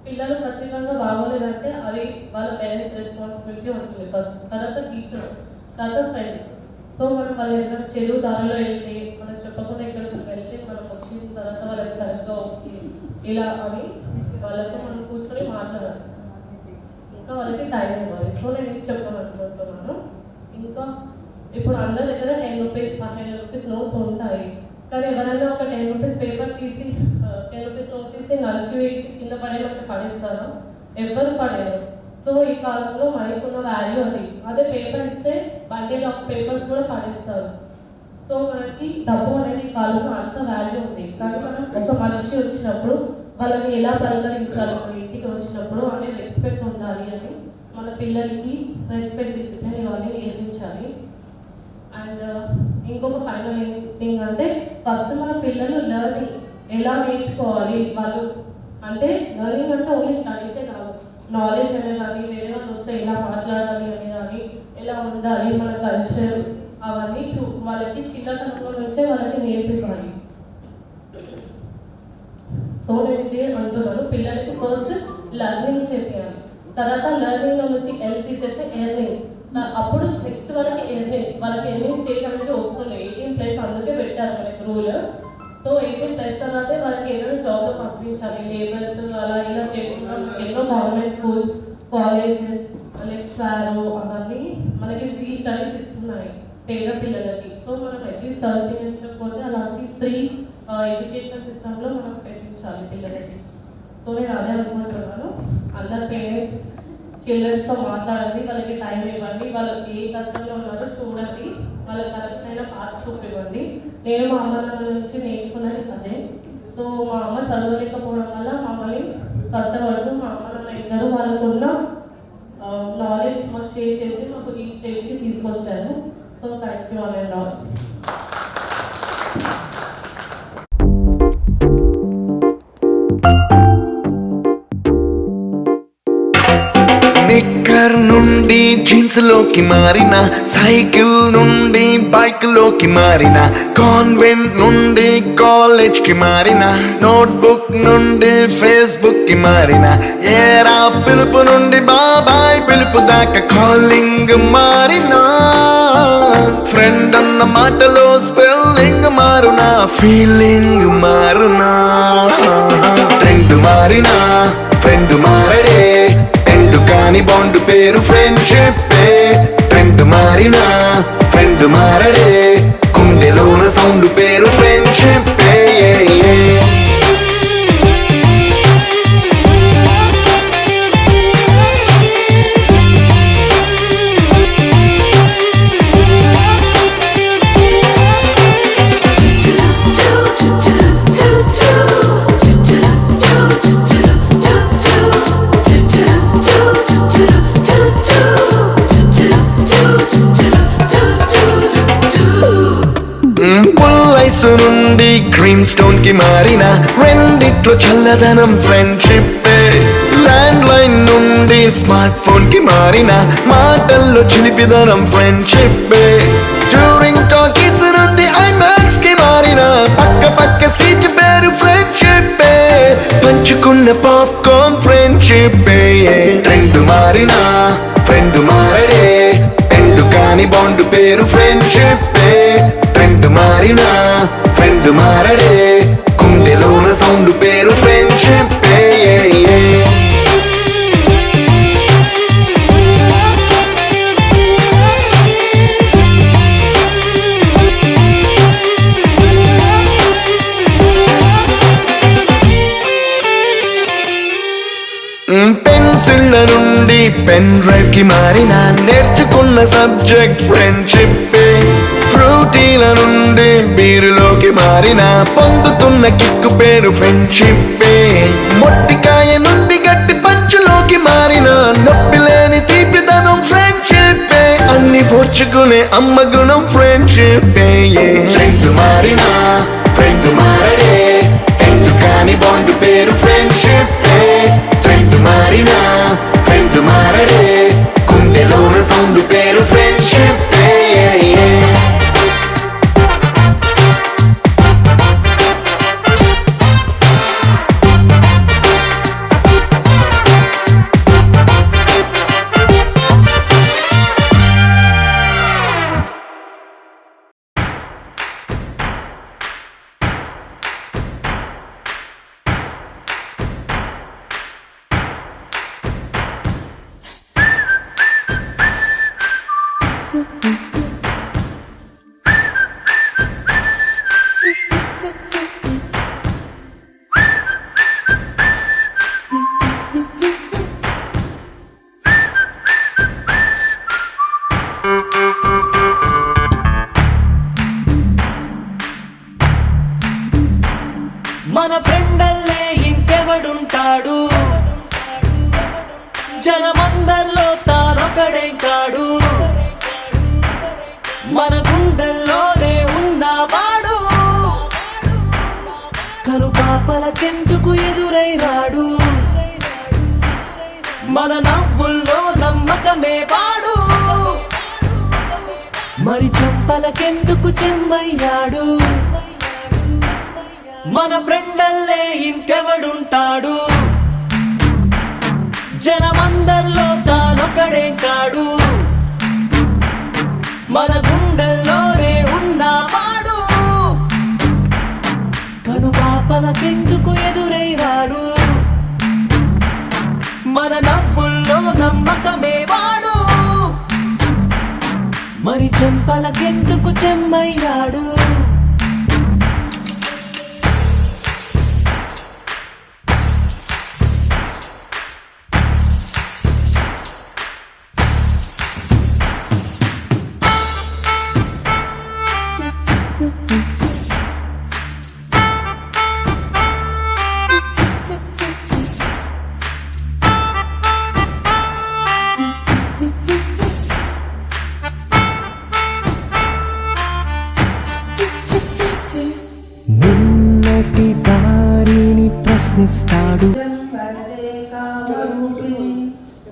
పిల్లలు ఖచ్చితంగా బాగోలేదంటే అది వాళ్ళ పేరెంట్స్ రెస్పాన్సిబిలిటీ ఉంటుంది ఫస్ట్. తర్వాత టీచర్స్, తర్వాత ఫ్రెండ్స్. సో మనం వాళ్ళు ఏదైనా చెడు దారిలో వెళ్తే మనం చెప్పకుండా ఎక్కడికి వెళ్తే మనం వచ్చిన తర్వాత వాళ్ళకి కరెక్ట్గా ఓకే ఇలా అని వాళ్ళతో మనం కూర్చొని మాట్లాడాలి. ఇంకా వాళ్ళకి టైం ఇవ్వాలి. సో నేను ఇది చెప్పాలనుకుంటున్నాను. ఇంకా ఇప్పుడు అందరి దగ్గర 10 రూపీస్ 15 రూపీస్ నోట్స్ ఉంటాయి. కానీ ఎవరైనా ఒక 10 రూపీస్ పేపర్ తీసి 10 రూపీస్ నోట్ తీసి నలిచి వేసి కింద పడేమంటే పడేస్తారా? ఎవ్వరు పడేయరు. సో ఈ కాలంలో మనకున్న వాల్యూ అది. అదే పేపర్ ఇస్తే బండిల్ ఆఫ్ పేపర్స్ కూడా పడేస్తారు. సో మనకి డబ్బు అనేది ఈ కాలంలో అంత వాల్యూ ఉంది. కానీ మనం ఒక మనిషి వచ్చినప్పుడు వాళ్ళని ఎలా పలకరించాలి, మన ఇంటికి వచ్చినప్పుడు అనేది రెస్పెక్ట్ ఉండాలి అని మన పిల్లలకి రెస్పెక్ట్ డిసిప్లిన్ ఇవన్నీ నేర్పించాలి. అండ్ ఇంకొక ఫైనల్ థింగ్ అంటే ఫస్ట్ మన పిల్లలు లెర్నింగ్ ఎలా నేర్చుకోవాలి. వాళ్ళు అంటే లెర్నింగ్ అంటే ఓన్లీ స్టడీసే కాదు, నాలెడ్జ్ అనే కానీ వేరే వాళ్ళు వస్తే ఎలా మాట్లాడాలి అని కానీ ఎలా ఉండాలి మన కల్చర్ అవన్నీ వాళ్ళకి చిన్నతనంలో నుంచే వాళ్ళకి నేర్పించాలి. సో నేను ఇదే అంటున్నాను, పిల్లలకి ఫస్ట్ లెర్నింగ్ చేయాలి. తర్వాత లెర్నింగ్లో నుంచి ఎల్ తీసేస్తే ఎర్నింగ్. అప్పుడు నెక్స్ట్ వాళ్ళకి ఎర్నింగ్ స్టేజ్ అనేది వస్తుంది. 18+ అందుకే పెట్టారు మనకి రూల్. సో 18+ తర్వాతే వాళ్ళకి ఏదైనా జాబ్లో పంపించాలి. లేబర్స్ అలా ఇలా చేయకుండా ఎన్నో గవర్నమెంట్ స్కూల్స్, కాలేజెస్, లెక్చరర్ అవన్నీ మనకి ఫ్రీ స్టడీస్ ఇస్తున్నాయి. పేద పిల్లలకి. సో మనం అట్లీస్ట్ చదివించకపోతే అలాంటి ఫ్రీ ఎడ్యుకేషన్ సిస్టంలో మనం పెట్టించాలి పిల్లలకి. సో నేను అదే అనుకుంటున్నాను. అందరు పేరెంట్స్ చిల్డ్రన్స్తో మాట్లాడండి, వాళ్ళకి టైం ఇవ్వండి, వాళ్ళకి ఏ కష్టంలో ఉన్నారో చూడండి, వాళ్ళకి కరెక్ట్ అయిన పాత్ చూపివ్వండి. నేను మా అమ్మ నాన్న నుంచి నేర్చుకున్నది అదే. సో మా అమ్మ చదవలేకపోవడం వల్ల మమ్మల్ని కష్టపడుతూ మా అమ్మ నాన్న ఇద్దరు వాళ్ళకున్న నాలెడ్జ్ మాకు షేర్ చేసి మాకు ఈ స్టేజ్కి తీసుకొచ్చారు. So thank you and all. Knicker నుండి జీన్స్ లోకి మారిన, సైకిల్ నుండి బైక్ లోకి మారిన, కాన్వెంట్ నుండి కాలేజ్ కి మారిన, నోట్బుక్ నుండి ఫేస్బుక్ కి మారిన, ఏరా పిలుపు నుండి బాబాయ్ పిలుపు దాకా కాలింగ్ మారిన, ఫ్రెండ్ అన్న మాటలో స్పెల్లింగ్ మారునా, ఫీలింగ్ మారునా, ట్రెండ్ మారినా ఫ్రెండ్ మారడే, ఎండు కాని బాండ్ పేరు ఫ్రెండ్షిప్. ట్రెండ్ మారినా ఫ్రెండ్ మారడే, గుండెలోన సౌండ్ పేరు ఫ్రెండ్షిప్. నుండి క్రీమ్ స్టోన్ కి మారిన, రెండిట్లో చల్లదనం ఫ్రెండ్షిప్. ల్యాండ్ లైన్ నుండి స్మార్ట్ ఫోన్ కి మారిన, మాటల్లో చిలిపిదనం ఫ్రెండ్షిప్. డ్యూరింగ్ టాకీస్ నుండి ఐమాక్స్ కి మారిన, పక్క పక్క సీట్ పేరు ఫ్రెండ్షిప్. పంచుకున్న పాప్కార్న్ ఫ్రెండ్షిప్. ట్రెండ్ మారిన ఫ్రెండ్ మారడే, ఎండు కాని బాండ్ పేరు ఫ్రెండ్షిప్. ట్రెండ్ మారినా ఫ్రెండ్ మారడే, గుండెలోన సౌండ్ పేరు ఫ్రెండ్షిప్. పెన్సిళ్ళ నుండి పెన్ డ్రైవ్ కి మారిన, నేర్చుకున్న సబ్జెక్ట్ ఫ్రెండ్షిప్. ఫ్రూటీల నుండి బీరులోకి మారిన, పొందుతున్న కిక్కు పేరు ఫ్రెండ్షిప్. మొట్టికాయ నుండి గట్టి పంచులోకి మారిన, నొప్పి లేని తీపిదనం ఫ్రెండ్షిప్. అన్ని పోర్చుకునే అమ్మ గుణం ఫ్రెండ్షిప్. ట్రెండ్ మారిన ఫ్రెండ్ మారడే, ఎండు కాని బాండ్ పేరు ఫ్రెండ్షిప్. ట్రెండ్ మారిన ఫ్రెండ్ మారడే, గుండెలోన సౌండ్ పేరు ఫ్రెండ్షిప్. మన ఫ్రెండల్లే ఇంకెవడుంటాడు, జనమందరిలో తానొకడే కాడు, మన గుండెల్లోనే ఉన్నవాడు, కనుపాపలకెందుకు ఎదురై రాడు, మన నవ్వుల్లో నమ్మకమే వాడు, మరి చెంపలకెందుకు చెమ్మయ్యాడు, మన ఫ్రెండల్లే ఇంకెవడుంటాడు, జనమందరిలో తానొకడే కాడు, మన గుండెల్లోనే ఉన్నవాడు, కనుపాపలకెందుకు ఎదురై రాడు, మన నవ్వుల్లో నమ్మకమే వాడు, మరి చెంపలకెందుకు చెమ్మయ్యాడు నిన్నటి దారిని ప్రశ్నిస్తాడు వరదే కామరూపిణి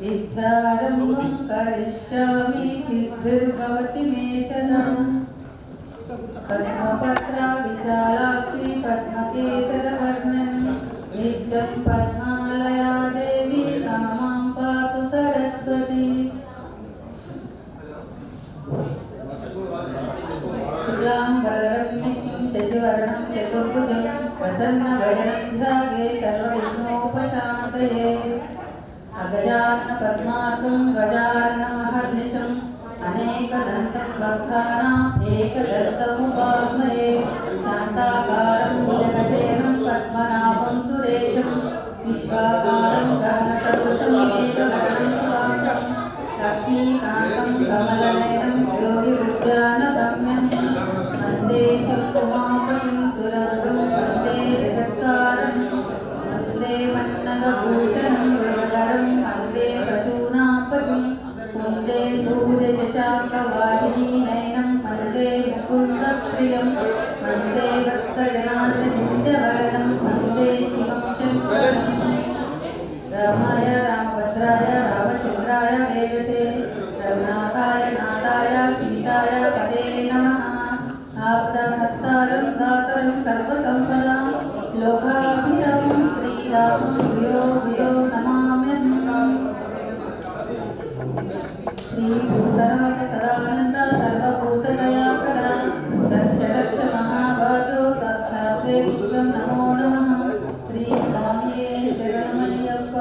విద్యారంభం కరిష్యామి సిద్ధిర్భవతి మేషనం పద్మపత్ర విశాలాక్షి పద్మకేసరవర్ణం నిత్యం పద్మాలయా దేవి సామాం పాతు సరస్వతి శశివర్ణం చతుర్భుజం ప్రసన్నగజధ్యాగే సర్వవిఘ్నోపశాంతయే అగజానన పద్మార్కం గజానన మహర్నిశం అనేకదంతం భక్తానాం ఏకదంతముపాస్మయే శాంతాకారం భుజగశయనం పద్మనాభం సురేశం విశ్వాకారం గగనసదృశం ఏకవర్ణం శుభాంగం లక్ష్మీకాంతం కమలనయనం యోగిరుద్యానగమ్యం వందే శంకుమాపణిం సురద్రుం వందే జగత్కారం వందే మన్నగభూషణం వరదరం వందే పశూనాపతిం వందే సూర్యశశాంకవాహినీ నయనం వందే ముకుందప్రియం వందే భక్తజనాశనిం చ వరదం వందే శివం శంకరం రామాయ రామభద్రాయ రామచంద్రాయ వేదసే రఘునాథాయ నాథాయ సీతాయ పదే నమః ఆపదహస్తారం దాతరం సర్వసంపదాం లోకాభిరామం శ్రీరామం భూయో భూయో నమామ్యహం శ్రీభూతనాథ సదానంద సర్వభూతదయాకర రక్ష రక్ష మహాభాగో సాక్షాత్ శ్రీ విశ్వం నమో నమః శ్రీ స్వామియే శరణమయ్యప్ప.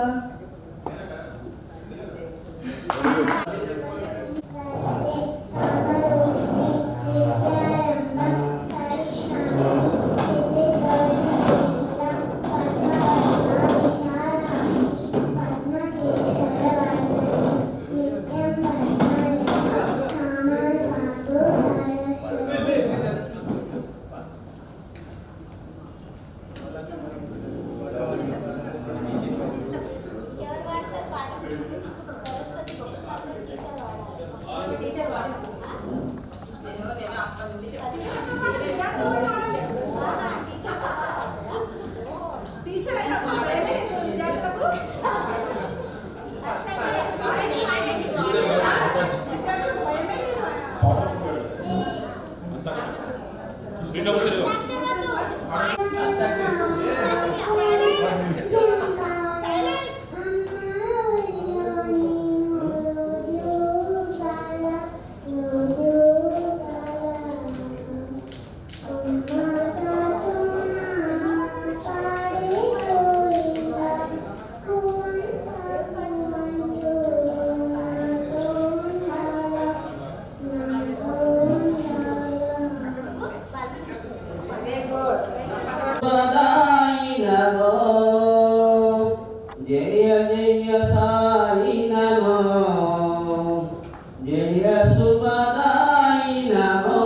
జయ జయ సాయి నమో జయ సుపదాయి నమో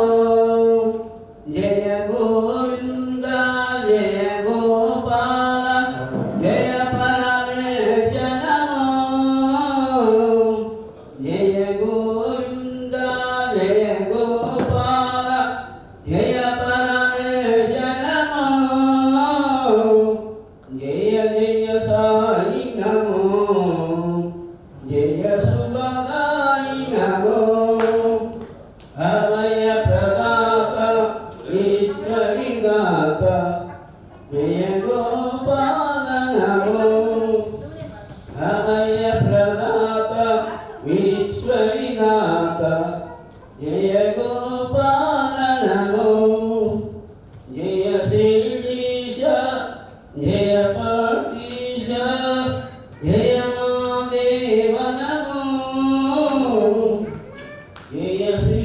జయ గోవింద జయ గోపాల జయ పరమేశ నమో జయ గోవింద జయ గోపాల జయ పరమేశ నమో జయ జయ సాయి నమో జయ సుభదాయి నమో అభయ ప్రదాత ఈశ్వరిదాత జయ గోపాల నమో అభయ ప్రదాత ఈశ్వరిదాత జయ గోపాల నమో జయ శ్రీశ జయ పార్టీశ జయ దేవ నమో జయ శ్రీ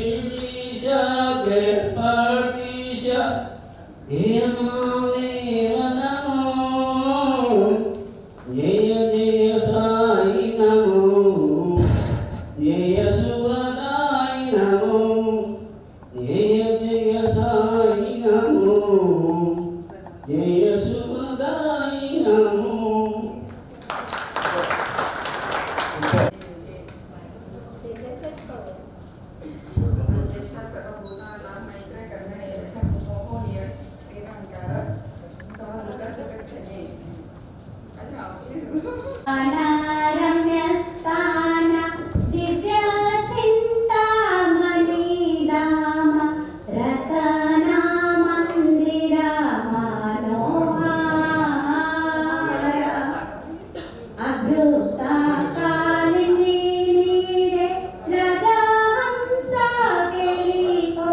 నమో జయ జయ సాయి నమో జయ శుభదాయి నమో. రమ్యస్థాన దివ్య చింతామణి రామ రతన మందిర మనోహర అభ్యుక్తాకాలిని రజహంస కెలికో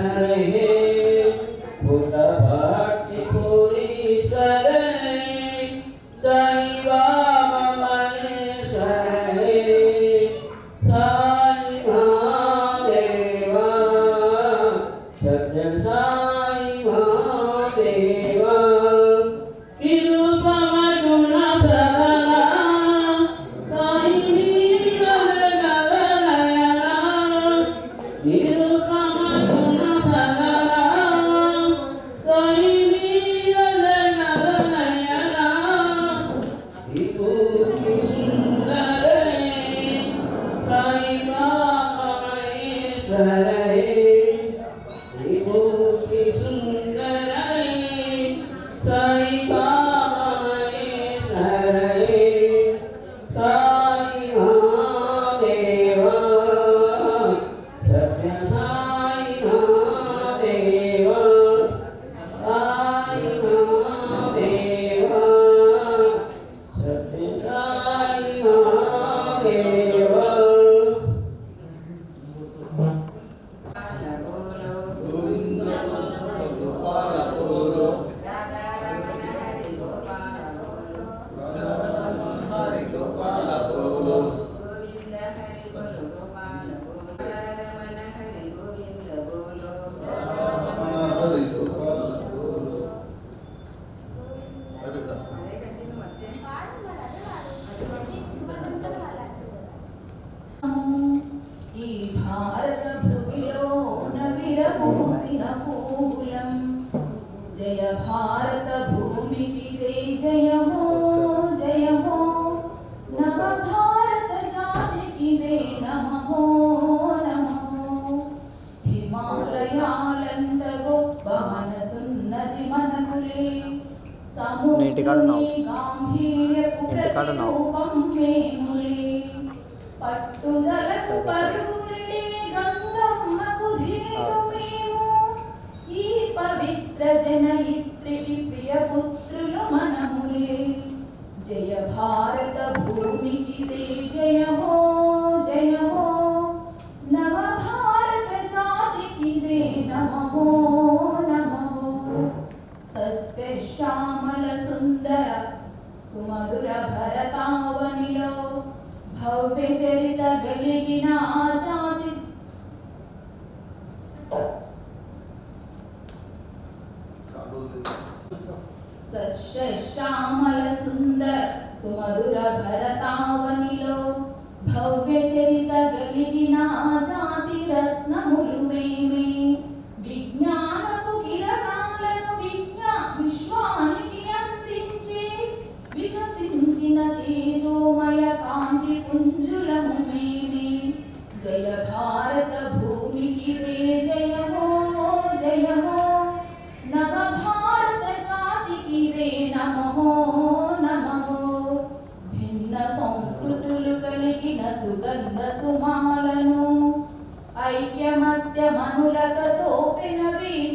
सरहे पुटभट्टि पुरीश्वरे साई बाबा मनेश्वरे साई महादेवा सत्य साई महादेवा निरुपम गुण सदना साई नीरनयना निरुपम गुण सदना साई नीरनयना विभूति सुंदरे साई बाबा महेश्वरे विभूति सुंदरे साई बाबा महेश्वरे साई महादेवा सत्य साई महादेवा साई महादेवा सत्य साई महादेवा గోవింద హరి బోలో గోపాల బోలో రమణ హరి గోవింద బోలో అదే కంటిన్యూ మధ్య ఈ భారత భూమిలో విరబూసిన పూలం జయ భారత భూమికి దే జయమో జయమో నవ భారత జాతికి దే నమో నమో హిమాలయాలంత గొప్ప మనసున్నది మనకులే సముద్రుని గాంభీర్యపు ప్రతిరూపం మేములే పట్టుదలకు పరుగులే గంగమ్మకు ధీరు మేము ఈ పవిత్ర జనయిత్రికి ప్రియ పుత్రులు మనములే జయ భారత భూమికి దే జయమో జయమో నవ భారత జాతికి దే నమో నమో సస్య శ్యామల సుందర సుమధుర భరతావనిలో భవ్య చరిత గలిగిన ఆ జాతి సస్య శ్యామల సుందర సుమధుర భరతావనిలో భవ్య చరిత గలిగిన ఆ జాతి రత్నములు మేమే విజ్ఞానపు కిరణాలను విశ్వానికి అందించే వికసించిన తేజోమయ కాంతి పుంజులము మేమే జయ భారత భూమికి దే జయమో జయమో నవ భారత జాతికి దే నమో నమో భిన్న సంస్కృతులు కలిగిన సుగంధ సుమాలను ఐక్యమత్య మనులకతో పెనవేసుకుపోయాము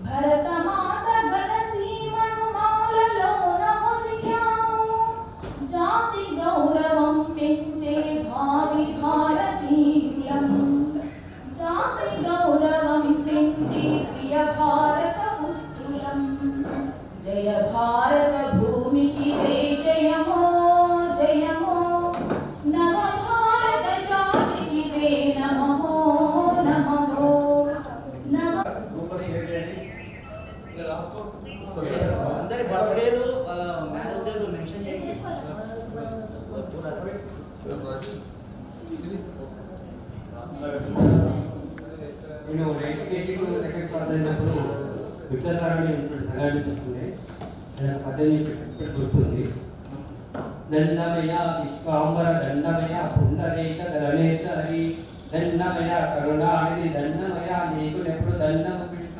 భరతమాత ఘనసీమను మాలలోన ఒదిగాము జాతి గౌరవం పెంచే భావి భారతీయులం జాతి గౌరవం పెంచే ప్రియ భారత పుత్రులం జయ భారత భూమికి దే జయమో జయమో నవ భారత జాతికి దే నమో నమో నమ అందరి బర్త్డేలు మ్యారేజ్ డేలు మెన్షన్ చేయండి. నేను 1982 సెకండ్ క్లాస్ అయినప్పుడు విద్యాసారాన్ని సంఘటిస్తుంది 18 గుర్తుంది. దండమయ విశ్వాంబర దండమయ పుండరేక ధరణేశ్వరి దండమయ కరుణానిధి దండమయ నీకు ఎప్పుడు దండము కృష్ణ.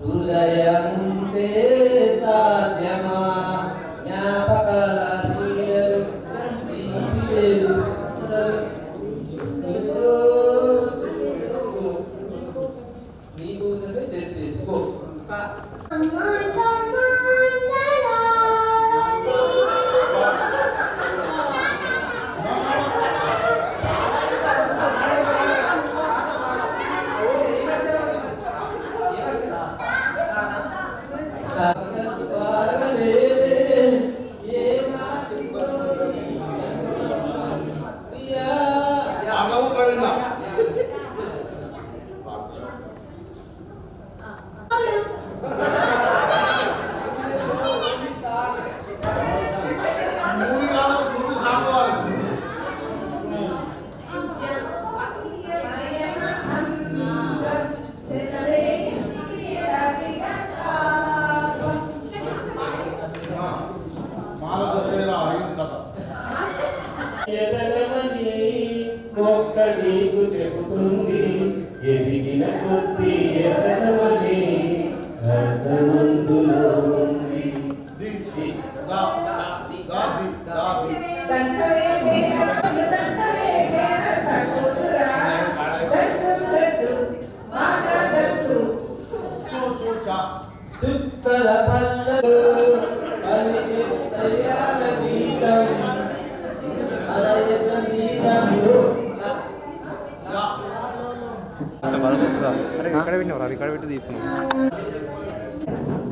హృదయముంటే సాధ్యమా జ్ఞాపకాల నీకు చెప్పేసుకో మొక్క నీకు చెబుతుంది ఎదిగిన కొద్ది ఎదగమని అర్థమందులో ఉంది. చుక్కల పల్లెలు పలికే దయ్యాల గీతం అలయ సంగీతంలో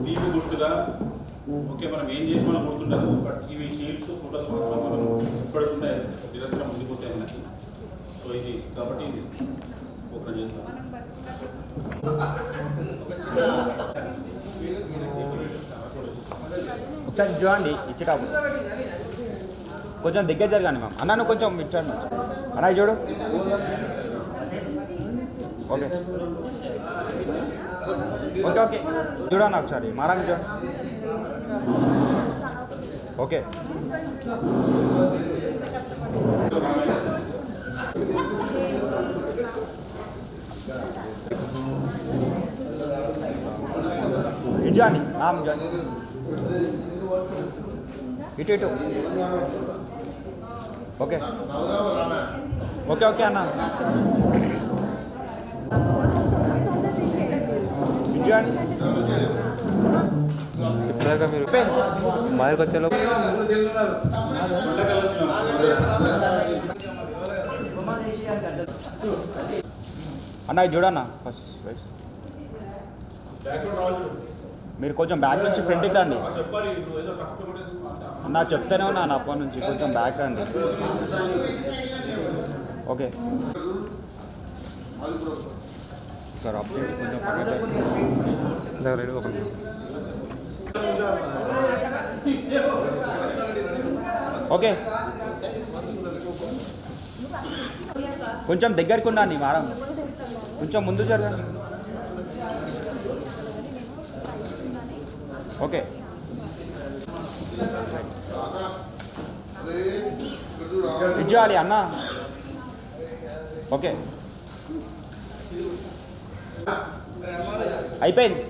దీపు గుర్తుగా ఓకే మనం ఏం చేసి మనం గుర్తుండదు. బట్ ఇవి షీల్డ్స్ ఫోటోస్ మాత్రం మనం ఎప్పటికుంటాయి నిరంతరం ముందుకుపోతాయి మనకి. సో ఇది కాబట్టి ఇది ఓపెన్ చేస్తాం. ఒకసారి చూడండి ఇచ్చేటప్పుడు కొంచెం దగ్గర జరగండి మ్యామ్. అన్న నువ్వు కొంచెం ఇచ్చాను అన్న చూడు. ఓకే ఓకే ఓకే చూడండి ఒకసారి మారాంగ్ చూడండి. ఓకే ఇచ్చాండి మ్యామ్ ఇటు ఇటు. ఓకే ఓకే ఓకే అన్న ఇచ్చాండి. ఇప్పుడాక మీరు మాయకు వచ్చేలో అన్న ఇది చూడన్నా ఫస్ట్ మీరు కొంచెం బ్యాక్ నుంచి ఫ్రంట్కి రండి అన్న. చెప్తానే ఉన్నా అప్పటి నుంచి కొంచెం బ్యాక్ రండి. ఓకే సార్ అప్ చేసి కొంచెం ఓకే కొంచెం దగ్గరికి ఉండండి మారం. కొంచెం ముందు జరగండి. ఓకే ఇచ్చేయాలి అన్న. ఓకే అయిపోయింది.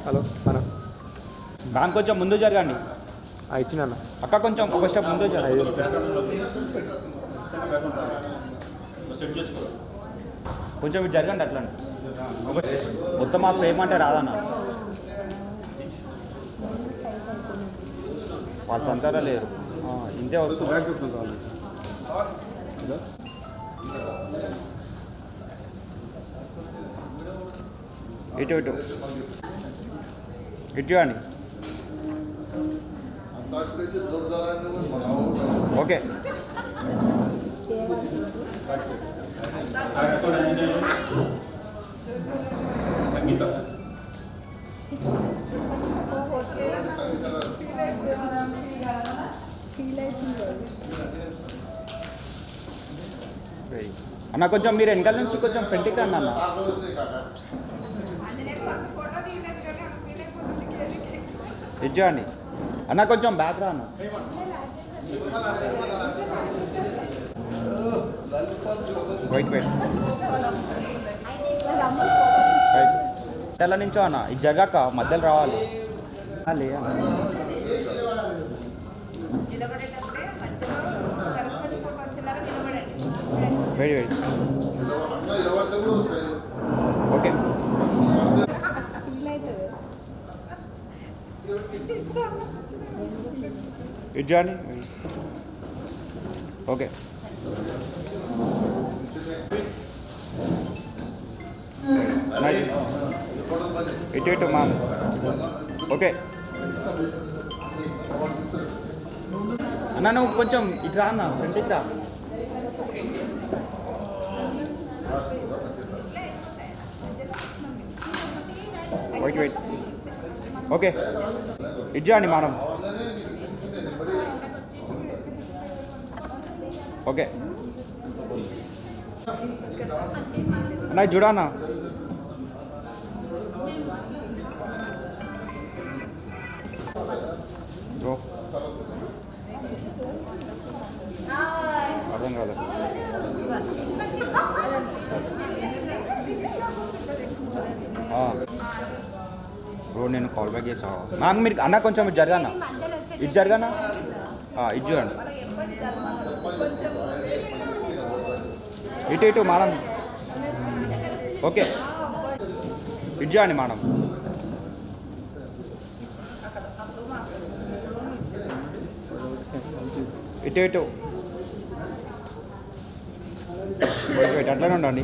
హలో మనం దాని కొంచెం ముందు జరగండి. ఇచ్చిన అక్క కొంచెం ఒక స్టెప్ ముందు జరగండి. కొంచెం ఇటు జరగండి అట్లా మొత్తం ఆ ఫ్రేమ్ అంటే రాదన్న. వాళ్ళు సంతారా లేరు ఇంతే వస్తుంది. ఇటు ఇటు ఇటు అండి. ఓకే అన్న కొంచెం మీరు వెనకాల నుంచి కొంచెం ఫ్రంట్కి రండి అన్న. ఇచ్చేయండి అన్న, కొంచెం బ్యాక్ రా అన్న. వెయిట్ వెయిట్ తెల్ల నుంచో అన్న, ఇది జరగాక మధ్యలో రావాలి. లే అన్న. వెయిట్ వెయిట్ ఓకే ఇటు చూడండి. ఓకే ఇటు ఇటు మా ఓకే అన్న, నువ్వు కొంచెం ఇటు రా అన్న, ఫ్రంట్కి రా. వెయిట్ వెయిట్ ఓకే ఇటు చూడండి మేడం. ఓకే అన్న ఇది చూడన్నా. బ్రో అర్థం కాలేదు. బ్రో నేను కాల్ బ్యాక్ చేసా. నాకు మీరు అన్న కొంచెం ఇటు జరగన్నా, ఇటు జరగన్నా, ఇటు చూడండి. ఇటు ఇటు మేడం. ఓకే ఇటు చూడండి మేడం. ఇటు ఇటు వెయిట్ అట్లనే ఉండండి.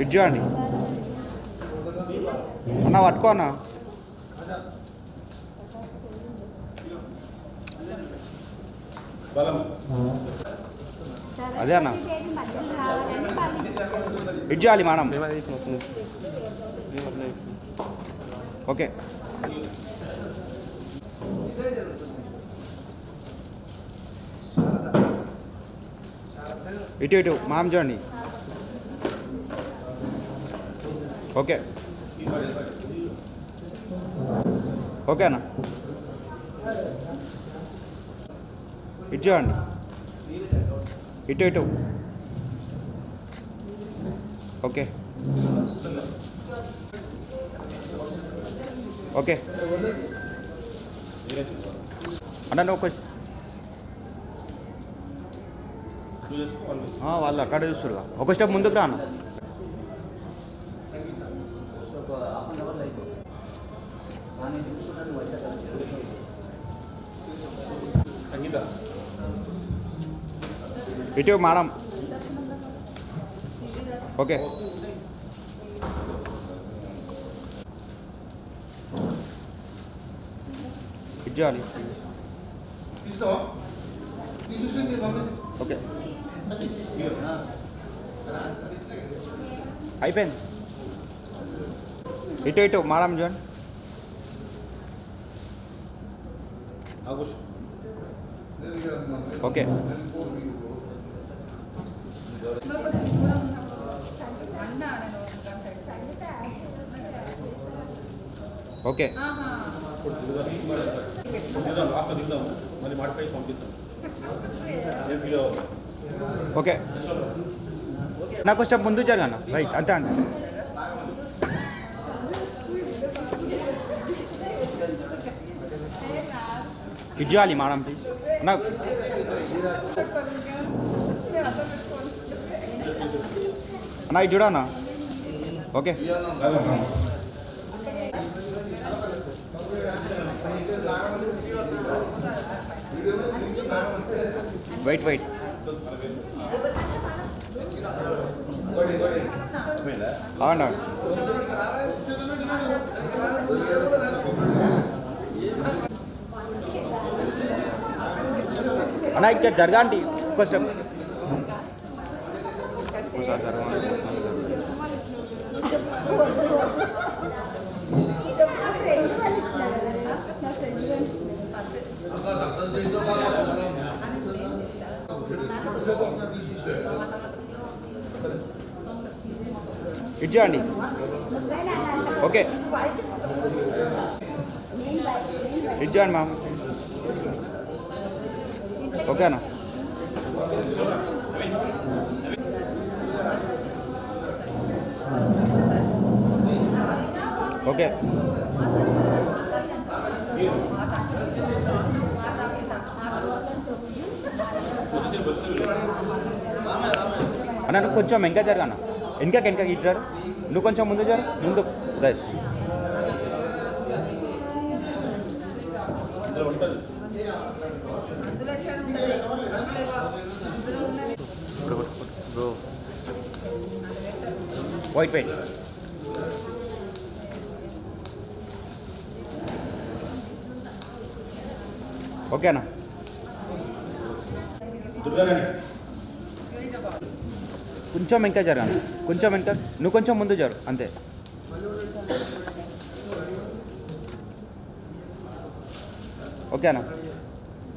ఇటు చూడండి అన్న, పట్టుకో అన్న. అదే అన్న ఇటు చేయాలి మేడం. ఓకే ఇటు ఇటు మామ్ చూడండి. ఓకే ఓకే అన్న ఇటు చూడండి. ఇటు ఇటు ఓకే ఓకే అన్న నువ్వు వాళ్ళు అక్కడ చూస్తురుగా. ఒక స్టెప్ ముందుకు రా అన్న. ఇటు మేడం. ఓకే ఇటు చేయాలి. ఓకే అయిపోయింది. ఇటు ఇటు మేడం చూడండి. ఓకే ఓకే ఓకే నాకు స్టెప్ ముందు జరగన్న. రైట్ అంతే అంతే. ఇటు చేయాలి మేడం ప్లీజ్. నాకు అన్న ఇటు చూడన్నా. ఓకే వెయిట్ వెయిట్ అవునా అన్న ఇక్కడ జరగాండి కొంచెం. ఇచ్చేయండి. ఓకే ఇచ్చేయండి మ్యామ్. ఓకేనా? ఓకే అన్న నువ్వు కొంచెం వెనక జరగన్న, వెనక ఇట్టారు. నువ్వు కొంచెం ముందు జరు, ముందు రైట్. వైట్ వైట్ ఓకేనా? కొంచెం వెనక జరగను, కొంచెం వెనక, నువ్వు కొంచెం ముందు జరు అంతే. ఓకేనా?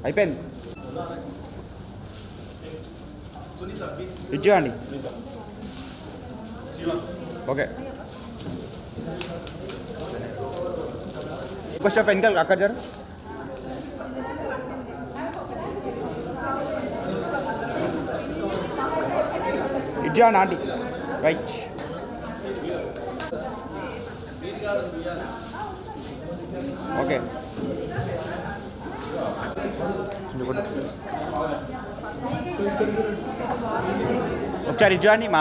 అయిపోయింది. ఇచ్చేయండి. ఓకే ఒక స్టెప్ వెనకాల అక్కడ జరు. ఇచ్చేయండి ఆంటీ. రైట్. ఓకే ఒకసారి ఇచ్చేయండి మా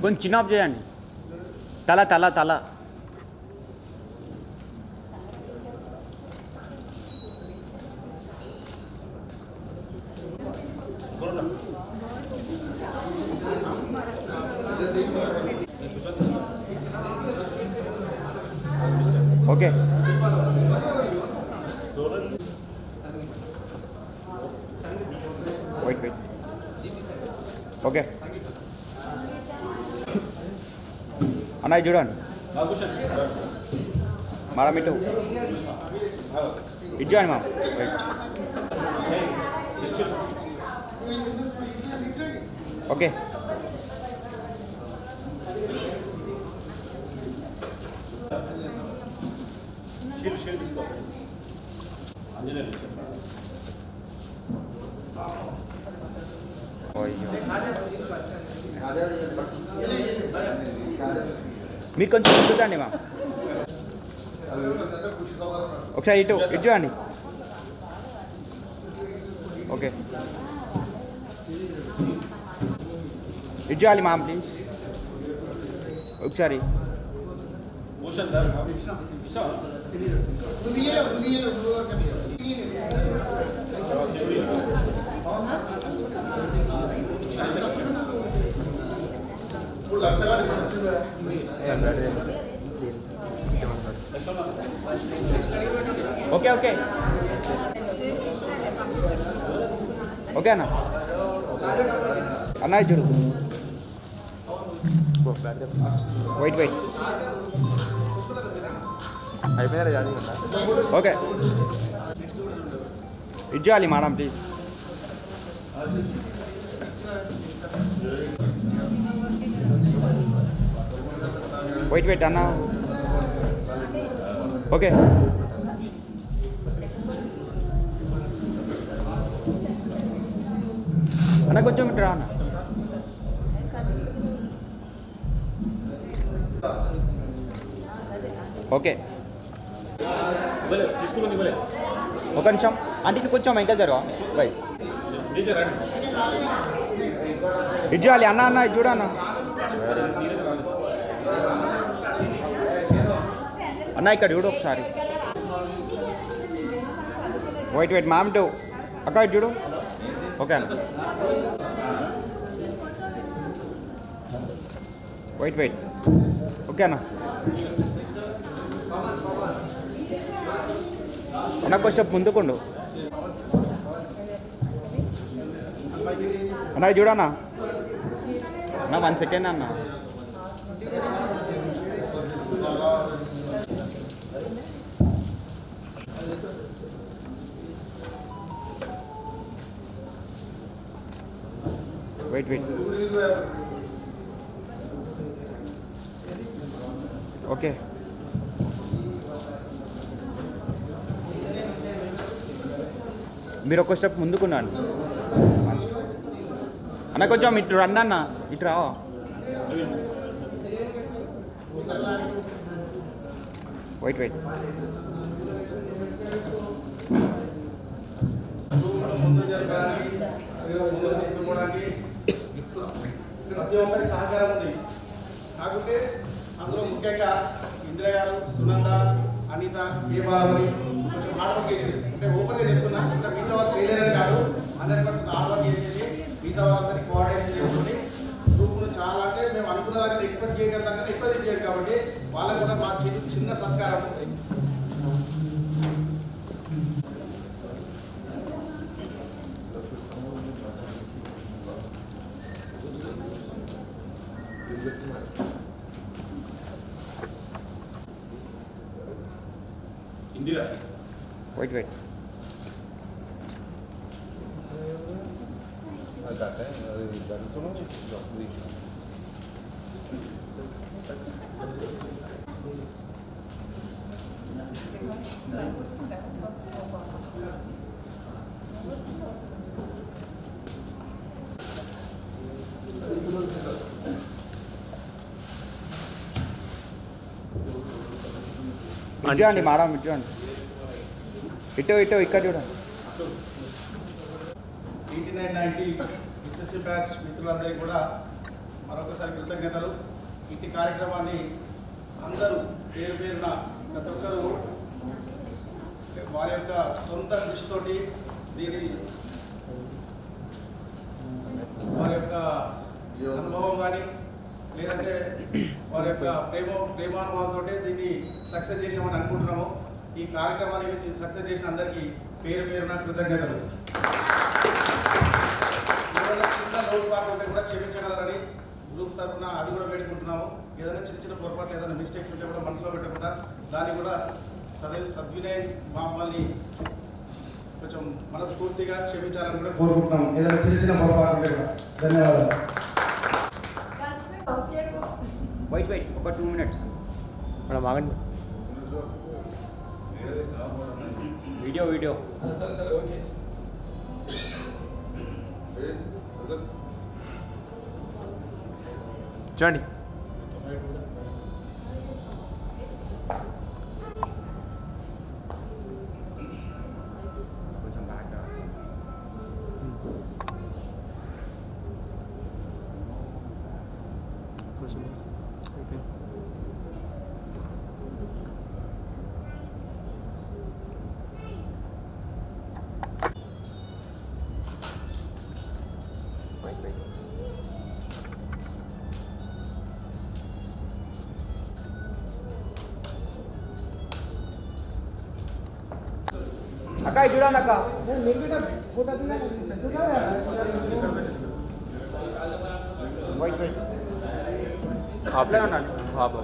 కొంచెం చిన్న ఆఫ్ చేయండి. తల తల తల ఓకే వెయిట్ వెయిట్ ఓకే అన్నయ్య చూడండి మేడం ఇటు చూడండి మ్యామ్. రైట్. ఓకే మీరు కొంచెం చూడండి మ్యామ్. ఒకసారి ఇటు చూడండి. ఓకే ఇటు చేయాలి మ్యామ్ ప్లీజ్. ఒకసారి ఓకే ఓకే ఓకే అన్న. అన్నయ్య చూడు. వెయిట్ వెయిట్ ఓకే ఇది చేయాలి మేడం ప్లీజ్. వెయిట్ వెయిట్ అన్న. ఓకే అన్న కొంచెం ఇటు రా అన్న. ఓకే ఒక నిమిషం అంటే కొంచెం వెంక జరగా బై ఇది చేయాలి అన్న. అన్న ఇది చూడన్న. అన్న ఇక్కడ చూడు ఒకసారి. వెయిట్ వెయిట్ మ్యామ్ టు అక్క ఇది చూడు. ఓకే అన్న. వెయిట్ వెయిట్ ఓకే అన్న. అన్న కొంచెం ముందుకుండు అన్న చూడన్నా. అన్న 1 సెకండ్ అన్న. వెయిట్ వెయిట్ ఓకే మీరు ఒక స్టెప్ ముందుకున్నాను అన్న కొంచెం ఇటు రండి అన్న ఇటు రావా వెయిట్ వెయిట్ ముందు జరగడానికి ముందుకు తీసుకుపోవడానికి ప్రతి ఒక్కరి సహకారం ఉంది. కాకుంటే అందులో ముఖ్యంగా ఇందిరా గారు, సునంద, అనిత, ఏ బాలమని కొంచెం హార్డ్ వర్క్ చేసేది. అంటే ఓపెన్గా చెప్తున్నా, ఇంకా మిగతా వాళ్ళు చేయలేరని కాదు, 100% హార్డ్ వర్క్ చేసేసి మిగతా వాళ్ళందరినీ కోఆర్డినేషన్ చేసుకుని గ్రూప్ను చాలా అంటే మేము అనుకున్న దాన్ని ఎక్స్పెక్ట్ చేయగలుగుతాం కానీ ఎక్కువ చేయదు కాబట్టి వాళ్ళకు కూడా మా చిన్న సత్కారం ఉంది. ఇందిరా వెయిట్ వెయిట్ ఇచ్చేయండి మేడం ఇచ్చేయండి ఇటో ఇక్కడ చూడండి 8990 ఎస్ఎస్సి బ్యాచ్ మిత్రులందరికీ కూడా మరొకసారి కృతజ్ఞతలు. ఇట్టి కార్యక్రమాన్ని అందరూ పేరు పేరున ప్రతి ఒక్కరూ వారి యొక్క సొంత కృషితోటి దీనిని వారి యొక్క అనుభవం కానీ లేదంటే వారి యొక్క ప్రేమానుభవంతో దీన్ని సక్సెస్ చేసామని అనుకుంటున్నాము. ఈ కార్యక్రమాన్ని సక్సెస్ చేసిన అందరికీ పేరు పేరున కృతజ్ఞతలు. ఏదైనా చిన్న లోటుపాట్లు ఉంటే కూడా క్షమించగలరని గ్రూప్ తరఫున అది కూడా వేడుకుంటున్నాము. ఏదైనా చిన్న పొరపాట్లు ఏదైనా మిస్టేక్స్ ఉంటే కూడా మనసులో పెట్టకుండా దాన్ని కూడా సద్వినయం మమ్మల్ని కొంచెం మనస్ఫూర్తిగా క్షమించాలని కూడా కోరుకుంటున్నాము. ఏదైనా చిన్న పొరపాట్లు ఉంటే కూడా. ధన్యవాదాలు. వెయిట్ ఒక 2 minutes మేడం ఆగండి వీడియో సరే ఓకే. చూడండి కొంచెం బ్యాక్ ఓకే అక్క ఇది చూడండి అక్క ఆఫ్లైన్ ఉండండి బాబు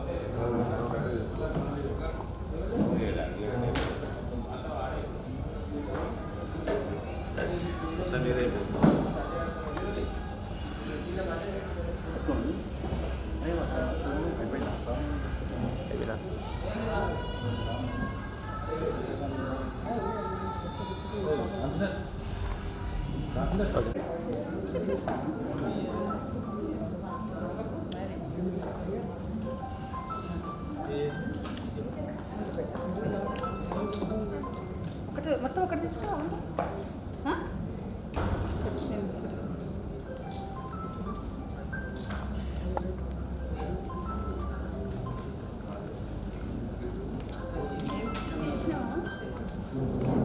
మొత్తం ఒకటి తీసుకో.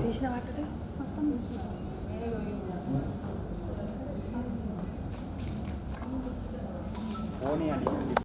తీసిన వాటి మొత్తం ఫోన్ ఇవ్వండి